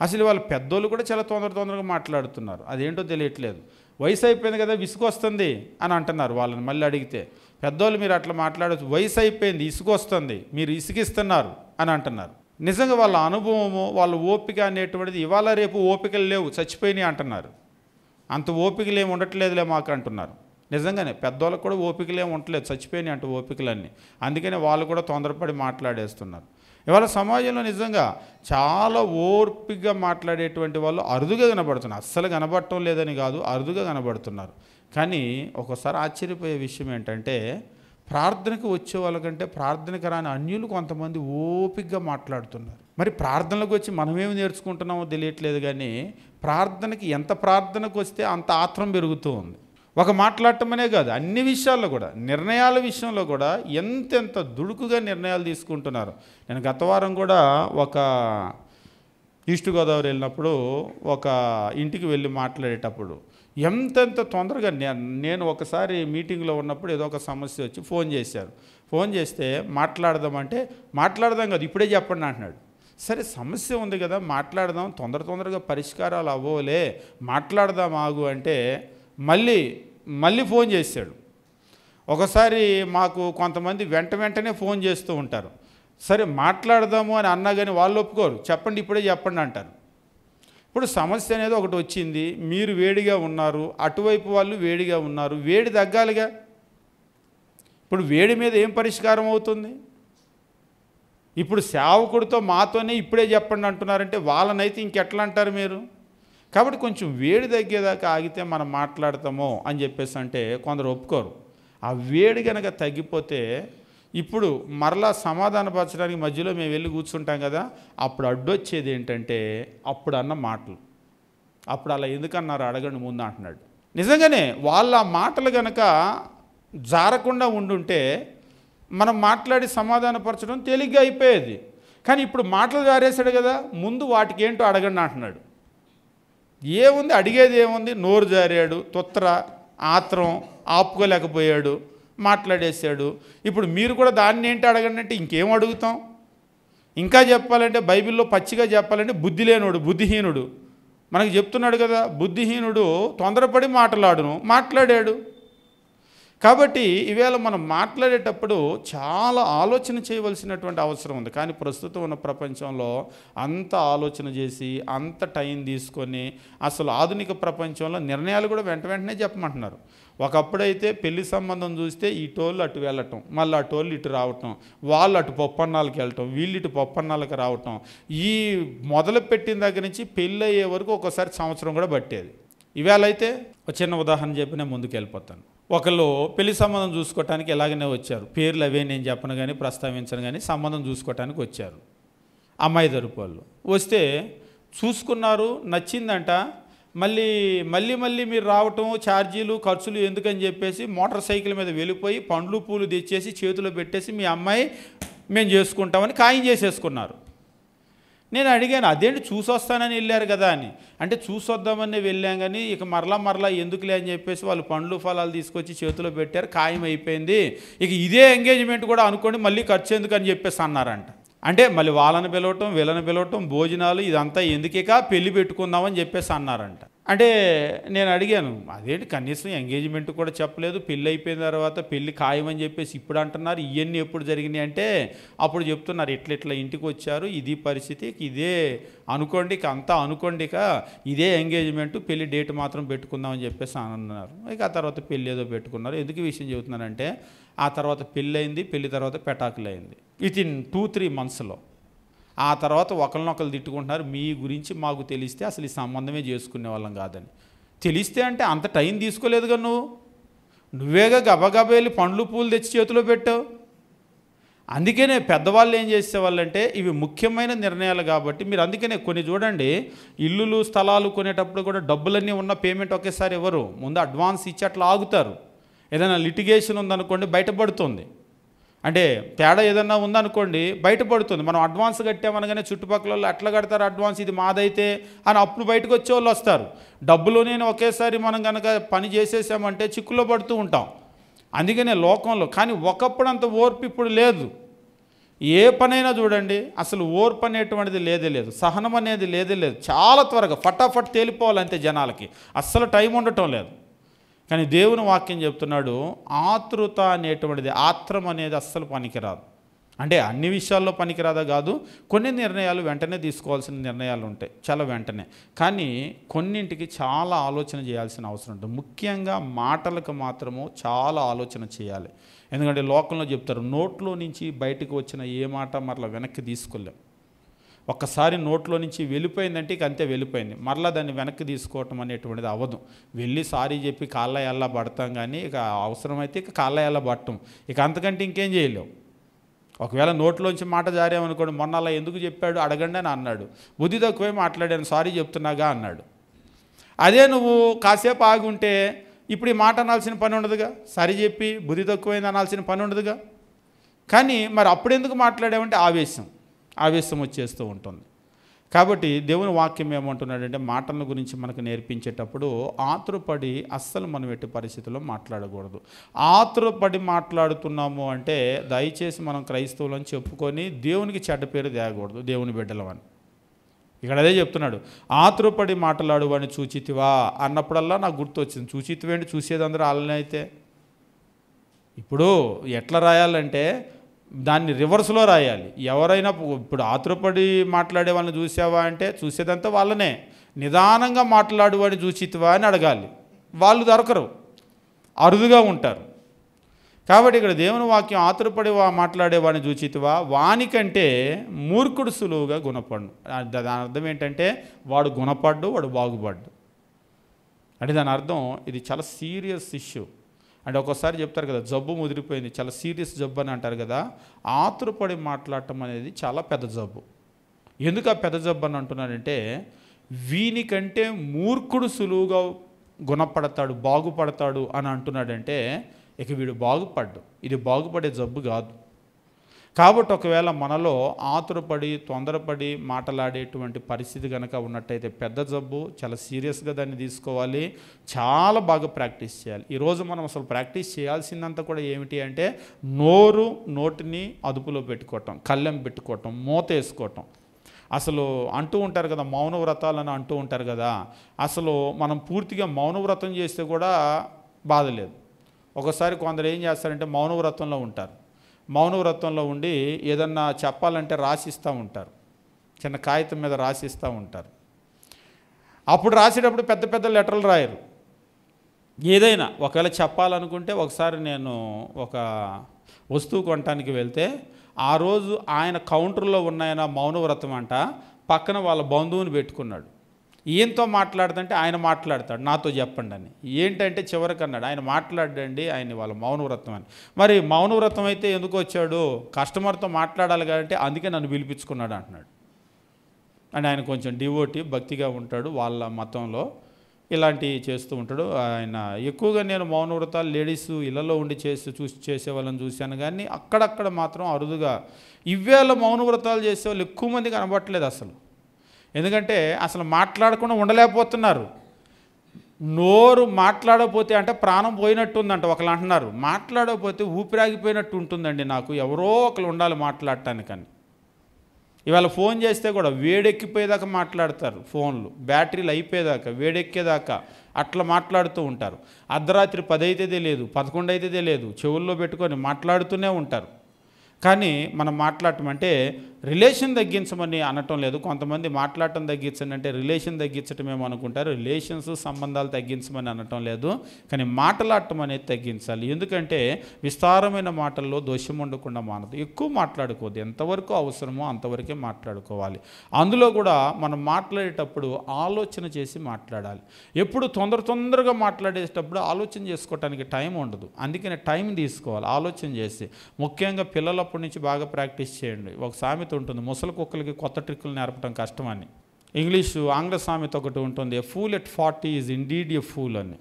అసలు వాళ్ళ పెద్దోళ్ళు కూడా చాలా తొందరగా మాట్లాడుతున్నారు. అదేంటో తెలియట్లేదు. వయసు అయిపోయింది కదా, విసుగు వస్తుంది అని అంటున్నారు. వాళ్ళని మళ్ళీ అడిగితే, పెద్దోళ్ళు మీరు అట్లా మాట్లాడవచ్చు, వయసు అయిపోయింది, ఇసుగు వస్తుంది, మీరు ఇసుగిస్తున్నారు అని అంటున్నారు. నిజంగా వాళ్ళ అనుభవము, వాళ్ళ ఓపిక అనేటువంటిది ఇవాళ రేపు ఓపికలు లేవు, చచ్చిపోయినాయి అంటున్నారు. అంత ఓపికలు ఏమి ఉండట్లేదులే మాకు అంటున్నారు. నిజంగానే పెద్దోళ్ళకు కూడా ఓపికలు ఏమి ఉండట్లేదు, చచ్చిపోయినాయి అంట ఓపికలన్నీ. అందుకనే వాళ్ళు కూడా తొందరపడి మాట్లాడేస్తున్నారు. ఇవాళ సమాజంలో నిజంగా చాలా ఓర్పిగా మాట్లాడేటువంటి వాళ్ళు అరుదుగా కనబడుతున్నారు. అస్సలు కనబడటం లేదని కాదు, అరుదుగా కనబడుతున్నారు. కానీ ఒక్కోసారి ఆశ్చర్యపోయే విషయం ఏంటంటే, ప్రార్థనకు వచ్చే వాళ్ళకంటే ప్రార్థనకు రాని అన్యులు కొంతమంది ఓపికగా మాట్లాడుతున్నారు. మరి ప్రార్థనలకు వచ్చి మనమేమి నేర్చుకుంటున్నామో తెలియట్లేదు. కానీ ప్రార్థనకి ఎంత ప్రార్థనకు వస్తే అంత ఆత్రం పెరుగుతూ ఉంది. ఒక మాట్లాడటమనే కాదు, అన్ని విషయాల్లో కూడా, నిర్ణయాల విషయంలో కూడా ఎంతెంత దుడుకుగా నిర్ణయాలు తీసుకుంటున్నారు. నేను గత వారం కూడా ఒక ఈస్ట్ గోదావరి వెళ్ళినప్పుడు ఒక ఇంటికి వెళ్ళి మాట్లాడేటప్పుడు ఎంతెంత తొందరగా, నేను ఒకసారి మీటింగ్లో ఉన్నప్పుడు ఏదో ఒక సమస్య వచ్చి ఫోన్ చేశారు. ఫోన్ చేస్తే మాట్లాడదామంటే, మాట్లాడదాం కదా ఇప్పుడే చెప్పండి అంటున్నాడు. సరే సమస్య ఉంది కదా మాట్లాడదాం, తొందరగా పరిష్కారాలు అవ్వలే, మాట్లాడదాం ఆగు అంటే మళ్ళీ ఫోన్ చేశాడు. ఒకసారి మాకు కొంతమంది వెంటనే ఫోన్ చేస్తూ ఉంటారు. సరే మాట్లాడదాము అని అన్నా కానీ వాళ్ళు ఒప్పుకోరు, చెప్పండి ఇప్పుడే చెప్పండి అంటారు. ఇప్పుడు సమస్య అనేది ఒకటి వచ్చింది, మీరు వేడిగా ఉన్నారు, అటువైపు వాళ్ళు వేడిగా ఉన్నారు, వేడి తగ్గాలిగా. ఇప్పుడు వేడి మీద ఏం పరిష్కారం అవుతుంది? ఇప్పుడు సేవకుడితో మాతోనే ఇప్పుడే చెప్పండి అంటున్నారంటే వాళ్ళనైతే ఇంకెట్లా అంటారు మీరు? కాబట్టి కొంచెం వేడి తగ్గేదాకా ఆగితే మనం మాట్లాడతామో అని చెప్పేసి అంటే కొందరు ఒప్పుకోరు. ఆ వేడి కనుక తగ్గిపోతే ఇప్పుడు మరలా సమాధానపరచడానికి మధ్యలో మేము వెళ్ళి కూర్చుంటాం కదా, అప్పుడు అడ్డొచ్చేది ఏంటంటే అప్పుడు అన్న మాటలు. అప్పుడు అలా ఎందుకన్నారు అడగండి ముందు అంటున్నాడు. నిజంగానే వాళ్ళ మాటలు కనుక జారకుండా ఉండుంటే మనం మాట్లాడి సమాధానపరచడం తేలిగ్గా అయిపోయేది. కానీ ఇప్పుడు మాటలు జారేశాడు కదా, ముందు వాటికి ఏంటో అడగండి అంటున్నాడు. ఏముంది అడిగేది ఏముంది? నోరు జారాడు, తొత్తర ఆత్రం ఆపుకోలేకపోయాడు, మాట్లాడేశాడు. ఇప్పుడు మీరు కూడా దాన్ని ఏంటి అడగండి అంటే ఇంకేం అడుగుతాం? ఇంకా చెప్పాలంటే బైబిల్లో పచ్చిగా చెప్పాలంటే బుద్ధి లేనోడు, బుద్ధిహీనుడు మనకు చెప్తున్నాడు కదా, బుద్ధిహీనుడు తొందరపడి మాట్లాడాడు. కాబట్టి ఈవేళ మనం మాట్లాడేటప్పుడు చాలా ఆలోచన చేయవలసినటువంటి అవసరం ఉంది. కానీ ప్రస్తుతం ఉన్న ప్రపంచంలో అంత ఆలోచన చేసి అంత టైం తీసుకొని అసలు ఆధునిక ప్రపంచంలో నిర్ణయాలు కూడా వెంటనే చెప్పమంటున్నారు. ఒకప్పుడైతే పెళ్లి సంబంధం చూస్తే ఈ టోళ్ళు అటు వెళ్ళటం, మళ్ళీ ఆ టోళ్ళు ఇటు రావటం, వాళ్ళు అటు పప్పన్నాలకు వెళ్ళటం, వీళ్ళు ఇటు పప్పన్నాలకు రావటం, ఈ మొదలు పెట్టిన దగ్గర నుంచి పెళ్ళి అయ్యే వరకు ఒక్కోసారి సంవత్సరం కూడా పట్టేది. ఈవేళ అయితే ఒక చిన్న ఉదాహరణ చెప్పి నేను ముందుకు వెళ్ళిపోతాను. ఒకళ్ళు పెళ్లి సంబంధం చూసుకోవటానికి ఎలాగనే వచ్చారు, పేర్లు అవే నేను చెప్పను కానీ ప్రస్తావించను కానీ సంబంధం చూసుకోవటానికి వచ్చారు. అమ్మాయి తరపు వాళ్ళు వస్తే చూసుకున్నారు, నచ్చిందంట. మళ్ళీ మీరు రావటం, ఛార్జీలు ఖర్చులు ఎందుకని చెప్పేసి మోటార్ సైకిల్ మీద వెళ్ళిపోయి పండ్లు పూలు తెచ్చేసి చేతిలో పెట్టేసి మీ అమ్మాయి మేము చేసుకుంటామని ఖాయం చేసేసుకున్నారు. నేను అడిగాను, అదేంటి చూసొస్తానని వెళ్ళారు కదా అని. అంటే చూసొద్దామని వెళ్ళాం కానీ ఇక మరలా ఎందుకులే అని చెప్పేసి వాళ్ళు పండ్లు ఫలాలు తీసుకొచ్చి చేతిలో పెట్టారు, ఖాయం అయిపోయింది, ఇక ఇదే ఎంగేజ్మెంట్ కూడా అనుకోండి, మళ్ళీ ఖర్చు ఎందుకు అని చెప్పేసి అన్నారంట. అంటే మళ్ళీ వాళ్ళని పిలవటం వీళ్ళని పిలవటం భోజనాలు ఇదంతా ఎందుకేక పెళ్ళి పెట్టుకుందామని చెప్పేసి అన్నారంట. అంటే నేను అడిగాను, అదేంటి కనీసం ఎంగేజ్మెంట్ కూడా చెప్పలేదు, పెళ్ళి అయిపోయిన తర్వాత పెళ్ళి ఖాయమని చెప్పేసి ఇప్పుడు అంటున్నారు, ఇవన్నీ ఎప్పుడు జరిగినాయి అంటే అప్పుడు చెప్తున్నారు ఇట్లా ఇంటికి వచ్చారు, ఇది పరిస్థితి, ఇదే అనుకోండి, ఇక అంతా అనుకోండి, ఇక ఇదే ఎంగేజ్మెంట్, పెళ్ళి డేట్ మాత్రం పెట్టుకుందామని చెప్పేసి అన్నారు. ఇక ఆ తర్వాత పెళ్ళి ఏదో పెట్టుకున్నారు. ఎందుకు ఈ విషయం చెబుతున్నానంటే ఆ తర్వాత పెళ్ళి అయింది, పెళ్ళి తర్వాత పెటాకులు అయింది వితిన్ 2-3 మంత్స్లో. ఆ తర్వాత ఒకరినొకరు తిట్టుకుంటున్నారు, మీ గురించి మాకు తెలిస్తే అసలు ఈ సంబంధమే చేసుకునే వాళ్ళం కాదని. తెలిస్తే అంటే అంత టైం తీసుకోలేదుగా, నువ్వేగా గబగబా వెళ్ళి పండ్లు పూలు తెచ్చి చేతిలో పెట్టావు. అందుకనే పెద్దవాళ్ళు ఏం చేసేవాళ్ళంటే ఇవి ముఖ్యమైన నిర్ణయాలు కాబట్టి మీరు అందుకనే కొన్ని చూడండి, ఇల్లులు స్థలాలు కొనేటప్పుడు కూడా డబ్బులన్నీ ఉన్న పేమెంట్ ఒకేసారి ఇవ్వరు, ముందు అడ్వాన్స్ ఇచ్చి అట్లా ఆగుతారు. ఏదైనా లిటిగేషన్ ఉందనుకోండి బయటపడుతుంది, అంటే తేడా ఏదన్నా ఉందనుకోండి బయటపడుతుంది. మనం అడ్వాన్స్ కట్టామనగానే చుట్టుపక్కల వాళ్ళు ఎట్లా కడతారు అడ్వాన్స్, ఇది మాదైతే అని అప్పుడు బయటకు వచ్చే వాళ్ళు వస్తారు. డబ్బులోనే ఒకేసారి మనం కనుక పని చేసేసామంటే చిక్కులో పడుతూ ఉంటాం. అందుకనే లోకంలో కానీ ఒకప్పుడు అంత ఓర్పు ఇప్పుడు లేదు. ఏ పనైనా చూడండి అసలు ఓర్పు అనేటువంటిది లేదే లేదు, సహనం అనేది లేదే లేదు. చాలా త్వరగా ఫటాఫట్ తేలిపోవాలంతే జనాలకి, అస్సలు టైం ఉండటం లేదు. కానీ దేవుని వాక్యం చెప్తున్నాడు ఆతృత అనేటువంటిది, ఆత్రం అనేది అస్సలు పనికిరాదు. అంటే అన్ని విషయాల్లో పనికిరాదా కాదు, కొన్ని నిర్ణయాలు వెంటనే తీసుకోవాల్సిన నిర్ణయాలు ఉంటాయి చాలా వెంటనే. కానీ కొన్నింటికి చాలా ఆలోచన చేయాల్సిన అవసరం ఉంటుంది. ముఖ్యంగా మాటలకు మాత్రము చాలా ఆలోచన చేయాలి. ఎందుకంటే లోకంలో చెప్తారు నోట్లో నుంచి బయటకు వచ్చిన ఏ మాట మరలా వెనక్కి తీసుకోలేం. ఒక్కసారి నోట్లో నుంచి వెళ్ళిపోయిందంటే ఇక అంతే వెళ్ళిపోయింది, మరలా దాన్ని వెనక్కి తీసుకోవటం అనేటువంటిది అవ్వదు. వెళ్ళి సారీ చెప్పి కాళ్ళ ఎల్లా పడతాం, కానీ ఇక అవసరమైతే ఇక కాళ్ళ ఎల్లా పట్టం, ఇక అంతకంటే ఇంకేం చేయలేవు. ఒకవేళ నోట్లోంచి మాట జారేమనుకోండి, మొన్న అలా ఎందుకు చెప్పాడు అడగండి అని అన్నాడు, బుద్ధి తక్కువే మాట్లాడాను సారీ చెప్తున్నాగా అన్నాడు. అదే నువ్వు కాసేపు ఆగుంటే ఇప్పుడు ఈ మాట అనాల్సిన పని ఉండదుగా, సరి చెప్పి బుద్ధి తక్కువైంది అనాల్సిన పని ఉండదుగా. కానీ మరి అప్పుడెందుకు మాట్లాడామంటే ఆవేశం వచ్చేస్తూ ఉంటుంది. కాబట్టి దేవుని వాక్యం ఏమంటున్నాడంటే మాటల గురించి మనకు నేర్పించేటప్పుడు ఆతురపడి అస్సలు మనం ఎట్టి పరిస్థితుల్లో మాట్లాడకూడదు. ఆతురపడి మాట్లాడుతున్నాము అంటే దయచేసి మనం క్రైస్తవులని చెప్పుకొని దేవునికి చెడ్డ పేరు తేగకూడదు, దేవుని బిడ్డలమని. ఇక్కడ అదే చెప్తున్నాడు, ఆతురపడి మాట్లాడు అని చూచితివా అన్నప్పుడల్లా నాకు గుర్తు వచ్చింది. చూచితివేంటి, చూసేది అందరూ వాళ్ళనే అయితే. ఇప్పుడు ఎట్లా రాయాలంటే దాన్ని రివర్స్లో రాయాలి. ఎవరైనా ఇప్పుడు ఆతురపడి మాట్లాడే వాళ్ళని చూసావా అంటే చూసేదంతా వాళ్ళనే. నిదానంగా మాట్లాడు అని చూచితివా అని అడగాలి. వాళ్ళు దొరకరు, అరుదుగా ఉంటారు. కాబట్టి ఇక్కడ దేవుని వాక్యం ఆతురపడి మాట్లాడేవాడిని చూచితివా వానికంటే మూర్ఖుడు సులువుగా గుణపడు. దాని అర్థం ఏంటంటే వాడు గుణపడ్డు, వాడు బాగుపడ్డు అంటే దాని అర్థం ఇది చాలా సీరియస్ ఇష్యూ. అంటే ఒక్కోసారి చెప్తారు కదా జబ్బు ముదిరిపోయింది, చాలా సీరియస్ జబ్బు అని అంటారు కదా. ఆతురపడి మాట్లాడటం అనేది చాలా పెద్ద జబ్బు. ఎందుకు ఆ పెద్ద జబ్బు అని అంటున్నాడంటే వీనికంటే మూర్ఖుడు సులువుగా గుణపడతాడు, బాగుపడతాడు అని అంటున్నాడంటే ఇక వీడు బాగుపడ్డు. ఇది బాగుపడే జబ్బు కాదు. కాబట్టి ఒకవేళ మనలో ఆతురపడి తొందరపడి మాట్లాడేటువంటి పరిస్థితి కనుక ఉన్నట్టయితే పెద్ద జబ్బు, చాలా సీరియస్గా దాన్ని తీసుకోవాలి, చాలా బాగా ప్రాక్టీస్ చేయాలి. ఈరోజు మనం అసలు ప్రాక్టీస్ చేయాల్సిందంతా కూడా ఏమిటి అంటే నోటిని అదుపులో పెట్టుకోవటం, కళ్ళెం పెట్టుకోవటం, మూత వేసుకోవటం. అసలు అంటూ ఉంటారు కదా మౌన వ్రతాలని అంటూ ఉంటారు కదా, అసలు మనం పూర్తిగా మౌన వ్రతం చేస్తే కూడా బాధ లేదు. ఒకసారి కొందరు ఏం చేస్తారంటే మౌన వ్రతంలో ఉంటారు, మౌన వ్రతంలో ఉండి ఏదన్నా చెప్పాలంటే రాసిస్తూ ఉంటారు, చిన్న కాగితం మీద రాసిస్తూ ఉంటారు. అప్పుడు రాసేటప్పుడు పెద్ద పెద్ద లెటర్లు రాయరు. ఏదైనా ఒకవేళ చెప్పాలనుకుంటే ఒకసారి నేను ఒక వస్తువు కొనటానికి వెళ్తే ఆ రోజు ఆయన కౌంటర్లో ఉన్నాయన మౌన వ్రతం అంట, పక్కన వాళ్ళ బంధువుని పెట్టుకున్నాడు. ఈయనతో మాట్లాడుతుంటే ఆయన మాట్లాడతాడు నాతో చెప్పండి అని. ఏంటంటే చివరికి అన్నాడు ఆయన మాట్లాడండి, ఆయన వాళ్ళ మౌనవ్రతం అని. మరి మౌనవ్రతం అయితే ఎందుకు వచ్చాడు, కస్టమర్తో మాట్లాడాలి కాబట్టి అందుకే నన్ను పిలిపించుకున్నాడు అంటున్నాడు. అండ్ ఆయన కొంచెం డివోటీ భక్తిగా ఉంటాడు, వాళ్ళ మతంలో ఇలాంటివి చేస్తూ ఉంటాడు ఆయన. ఎక్కువగా నేను మౌనవ్రతాలు లేడీస్ ఇళ్లలో ఉండి చేసే వాళ్ళని చూశాను, కానీ అక్కడక్కడ మాత్రం అరుదుగా ఇవేళ మౌనవ్రతాలు చేసేవాళ్ళు ఎక్కువ మంది కనబట్టలేదు అసలు. ఎందుకంటే అసలు మాట్లాడకుండా ఉండలేకపోతున్నారు. నోరు మాట్లాడకపోతే అంటే ప్రాణం పోయినట్టు ఉందంట ఒకళ్ళు అంటున్నారు, మాట్లాడకపోతే ఊపిరాగిపోయినట్టు ఉంటుందండి నాకు, ఎవరో ఒకరు ఉండాలి మాట్లాడటానికని. ఇవాళ ఫోన్ చేస్తే కూడా వేడెక్కిపోయేదాకా మాట్లాడతారు, ఫోన్లు బ్యాటరీలు అయిపోయేదాకా వేడెక్కేదాకా అట్లా మాట్లాడుతూ ఉంటారు. అర్ధరాత్రి 10 అయితే తెలియదు, 11 అయితే తెలియదు, చెవుల్లో పెట్టుకొని మాట్లాడుతూనే ఉంటారు. కానీ మనం మాట్లాడటం అంటే రిలేషన్ తగ్గించమని అనటం లేదు. కొంతమంది మాట్లాడటం తగ్గించండి అంటే రిలేషన్ తగ్గించటమేమో అనుకుంటారు, రిలేషన్స్ సంబంధాలు తగ్గించమని అనటం లేదు. కానీ మాట్లాడటం అనేది తగ్గించాలి. ఎందుకంటే విస్తారమైన మాటల్లో దోషం ఉండకుండా మానదు. ఎక్కువ మాట్లాడుకోవద్దు, ఎంతవరకు అవసరమో అంతవరకే మాట్లాడుకోవాలి. అందులో కూడా మనం మాట్లాడేటప్పుడు ఆలోచన చేసి మాట్లాడాలి. ఎప్పుడు తొందరగా మాట్లాడేటప్పుడు ఆలోచన చేసుకోవటానికి టైం ఉండదు. అందుకనే టైం తీసుకోవాలి ఆలోచన చేసి. ముఖ్యంగా పిల్లలప్పటి నుంచి బాగా ప్రాక్టీస్ చేయండి. ఒక సామెత ఉంటుంది, ముసలి కుక్కలకి కొత్త ట్రిక్కులు నేర్పడం కష్టమని. ఆంగ్ల సామెత ఒకటి ఉంటుంది, a fool at 40 is indeed a fool అని.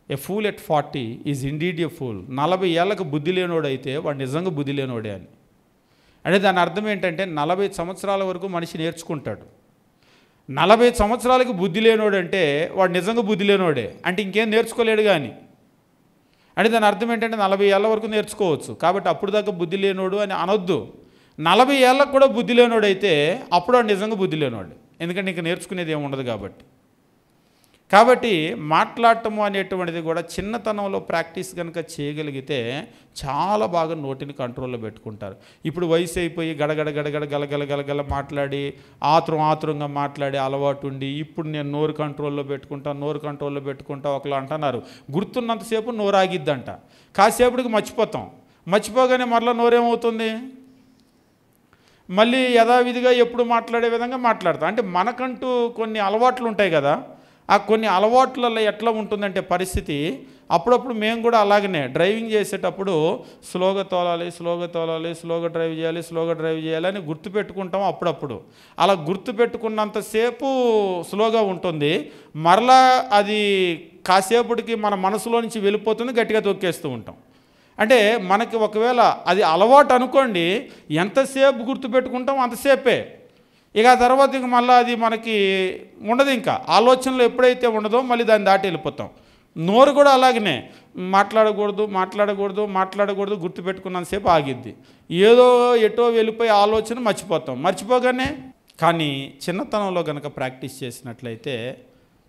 A fool at 40 is indeed a fool. 40 ఏళ్ళకు బుద్ధి లేనోడైతే వాడు నిజంగా బుద్ధి లేనోడే అని. అంటే దాని అర్థం ఏంటంటే 40 సంవత్సరాల వరకు మనిషి నేర్చుకుంటాడు. 40 సంవత్సరాలకు బుద్ధి లేనోడంటే వాడు నిజంగా బుద్ధి లేనోడే, అంటే ఇంకేం నేర్చుకోలేడు కానీ. అంటే దాని అర్థం ఏంటంటే 40 ఏళ్ళ వరకు నేర్చుకోవచ్చు, కాబట్టి అప్పుడు దాకా బుద్ధి లేనోడు అని అనొద్దు. 40 ఏళ్ళకు కూడా బుద్ధి లేనోడైతే అప్పుడు వాడు నిజంగా బుద్ధి లేనోడు, ఎందుకంటే ఇంకా నేర్చుకునేది ఏమి ఉండదు కాబట్టి. కాబట్టి మాట్లాడటము అనేటువంటిది కూడా చిన్నతనంలో ప్రాక్టీస్ కనుక చేయగలిగితే చాలా బాగా నోటిని కంట్రోల్లో పెట్టుకుంటారు. ఇప్పుడు వయసు అయిపోయి గడగడ గడగడ గలగల గలగల మాట్లాడి ఆతురంగా మాట్లాడే అలవాటు ఉండి ఇప్పుడు నేను నోరు కంట్రోల్లో పెట్టుకుంటా ఒకళ్ళు అంటున్నారు, గుర్తున్నంతసేపు నోరు ఆగిద్దంట, కాసేపటికి మర్చిపోగానే మరలా నోరేమవుతుంది, మళ్ళీ యథావిధిగా ఎప్పుడు మాట్లాడే విధంగా మాట్లాడతాం. అంటే మనకంటూ కొన్ని అలవాట్లు ఉంటాయి కదా, ఆ కొన్ని అలవాట్లలో ఎట్లా ఉంటుందంటే పరిస్థితి, అప్పుడప్పుడు మేము కూడా అలాగనే డ్రైవింగ్ చేసేటప్పుడు స్లోగా తోలాలి, స్లోగా డ్రైవ్ చేయాలి అని గుర్తుపెట్టుకుంటాం. అప్పుడప్పుడు అలా గుర్తుపెట్టుకున్నంతసేపు స్లోగా ఉంటుంది, మరలా అది కాసేపటికి మన మనసులో నుంచి వెళ్ళిపోతుంది, గట్టిగా తొక్కేస్తూ ఉంటాం. అంటే మనకి ఒకవేళ అది అలవాటు అనుకోండి, ఎంతసేపు గుర్తుపెట్టుకుంటాం అంతసేపే, ఇక ఆ తర్వాత ఇంక మళ్ళీ అది మనకి ఉండదు, ఇంకా ఆలోచనలు ఎప్పుడైతే ఉండదో మళ్ళీ దాన్ని దాటి వెళ్ళిపోతాం. నోరు కూడా అలాగనే మాట్లాడకూడదు గుర్తుపెట్టుకున్నంతసేపు ఆగిద్ది, ఏదో ఎటో వెళ్ళిపోయి ఆలోచన మర్చిపోగానే. కానీ చిన్నతనంలో కనుక ప్రాక్టీస్ చేసినట్లయితే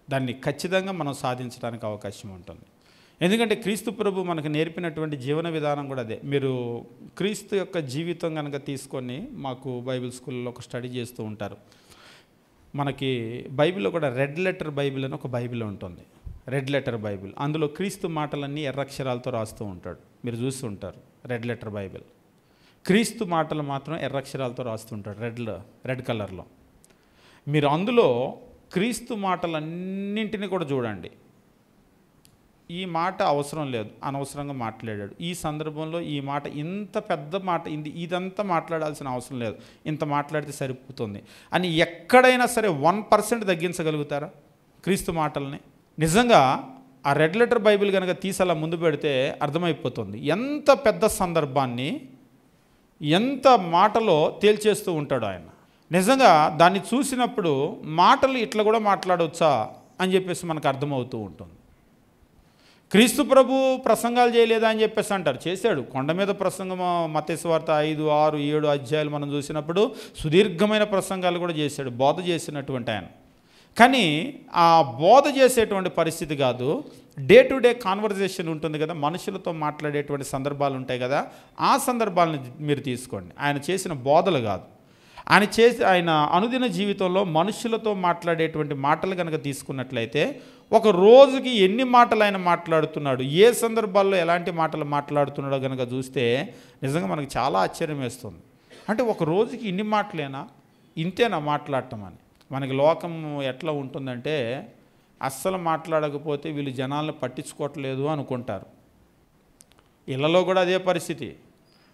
దాన్ని ఖచ్చితంగా మనం సాధించడానికి అవకాశం ఉంటుంది. ఎందుకంటే క్రీస్తు ప్రభు మనకు నేర్పినటువంటి జీవన విధానం కూడా అదే. మీరు క్రీస్తు యొక్క జీవితం కనుక తీసుకొని మాకు బైబిల్ స్కూల్లో ఒక స్టడీ చేస్తూ ఉంటారు. మనకి బైబిల్లో కూడా రెడ్ లెటర్ బైబిల్ అని ఒక బైబిల్ ఉంటుంది, రెడ్ లెటర్ బైబిల్. అందులో క్రీస్తు మాటలన్నీ ఎర్రక్షరాలతో రాస్తూ ఉంటాడు, మీరు చూస్తూ ఉంటారు. రెడ్ లెటర్ బైబిల్, క్రీస్తు మాటలు మాత్రం ఎర్రక్షరాలతో రాస్తుంటాడు రెడ్ కలర్లో. మీరు అందులో క్రీస్తు మాటలన్నింటినీ కూడా చూడండి. ఈ మాట అవసరం లేదు, అనవసరంగా మాట్లాడాడు, ఈ సందర్భంలో ఈ మాట ఇంత పెద్ద మాట ఇదంతా మాట్లాడాల్సిన అవసరం లేదు, ఇంత మాట్లాడితే సరిపోతుంది అని ఎక్కడైనా సరే 1% తగ్గించగలుగుతారా క్రీస్తు మాటల్ని? నిజంగా ఆ రెడ్ లెటర్ బైబిల్ కనుక తీసేలా ముందు పెడితే అర్థమైపోతుంది ఎంత పెద్ద సందర్భాన్ని ఎంత మాటలో తేల్చేస్తూ ఉంటాడు ఆయన. నిజంగా దాన్ని చూసినప్పుడు మాటలు ఇట్లా కూడా మాట్లాడవచ్చా అని చెప్పేసి మనకు అర్థమవుతూ ఉంటుంది. క్రీస్తు ప్రభు ప్రసంగాలు చేయలేదా అని చెప్పేసి అంటారు, చేశాడు. కొండ మీద ప్రసంగం మత్తయి సువార్త 5, 6, 7 అధ్యాయాలు మనం చూసినప్పుడు సుదీర్ఘమైన ప్రసంగాలు కూడా చేశాడు, బోధ చేసినటువంటి ఆయన. కానీ ఆ బోధ చేసేటువంటి పరిస్థితి కాదు, డే టు డే కాన్వర్జేషన్ ఉంటుంది కదా, మనుషులతో మాట్లాడేటువంటి సందర్భాలు ఉంటాయి కదా, ఆ సందర్భాలను మీరు తీసుకోండి. ఆయన చేసిన బోధలు కాదు, ఆయన అనుదిన జీవితంలో మనుషులతో మాట్లాడేటువంటి మాటలు కనుక తీసుకున్నట్లయితే ఒక రోజుకి ఎన్ని మాటలు ఆయన మాట్లాడుతున్నాడు, ఏ సందర్భాల్లో ఎలాంటి మాటలు మాట్లాడుతున్నాడో కనుక చూస్తే నిజంగా మనకు చాలా ఆశ్చర్యం వేస్తుంది. అంటే ఒక రోజుకి ఇన్ని మాటలేనా, ఇంతేనా మాట్లాడటం అని. మనకి లోకం ఎట్లా ఉంటుందంటే అస్సలు మాట్లాడకపోతే వీళ్ళు జనాలను పట్టించుకోవట్లేదు అనుకుంటారు. ఇళ్ళలో కూడా అదే పరిస్థితి,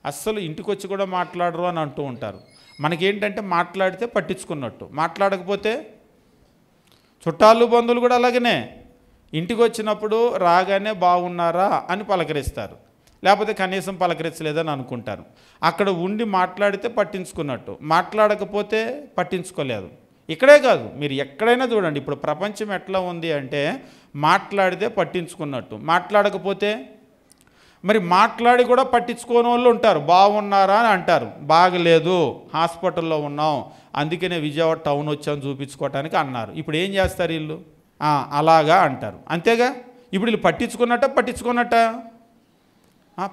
అస్సలు ఇంటికి వచ్చి కూడా మాట్లాడరు అని అంటూ ఉంటారు. మనకేంటంటే మాట్లాడితే పట్టించుకున్నట్టు, మాట్లాడకపోతే చుట్టాలు బంధువులు కూడా అలాగనే ఇంటికి వచ్చినప్పుడు రాగానే బాగున్నారా అని పలకరిస్తారు, లేకపోతే కనీసం పలకరించలేదని అనుకుంటారు. అక్కడ ఉండి మాట్లాడితే పట్టించుకున్నట్టు, మాట్లాడకపోతే పట్టించుకోలేదు. ఇక్కడే కాదు, మీరు ఎక్కడైనా చూడండి, ఇప్పుడు ప్రపంచం ఎట్లా ఉంది అంటే మాట్లాడితే పట్టించుకున్నట్టు, మాట్లాడకపోతే మరి మాట్లాడి కూడా పట్టించుకోని వాళ్ళు ఉంటారు. బాగున్నారా అని అంటారు, బాగలేదు హాస్పిటల్లో ఉన్నాం అందుకనే విజయవాడ టౌన్ వచ్చాం చూపించుకోవటానికి అన్నారు. ఇప్పుడు ఏం చేస్తారు వీళ్ళు, అలాగా అంటారు, అంతేగా. ఇప్పుడు వీళ్ళు పట్టించుకున్నట్ట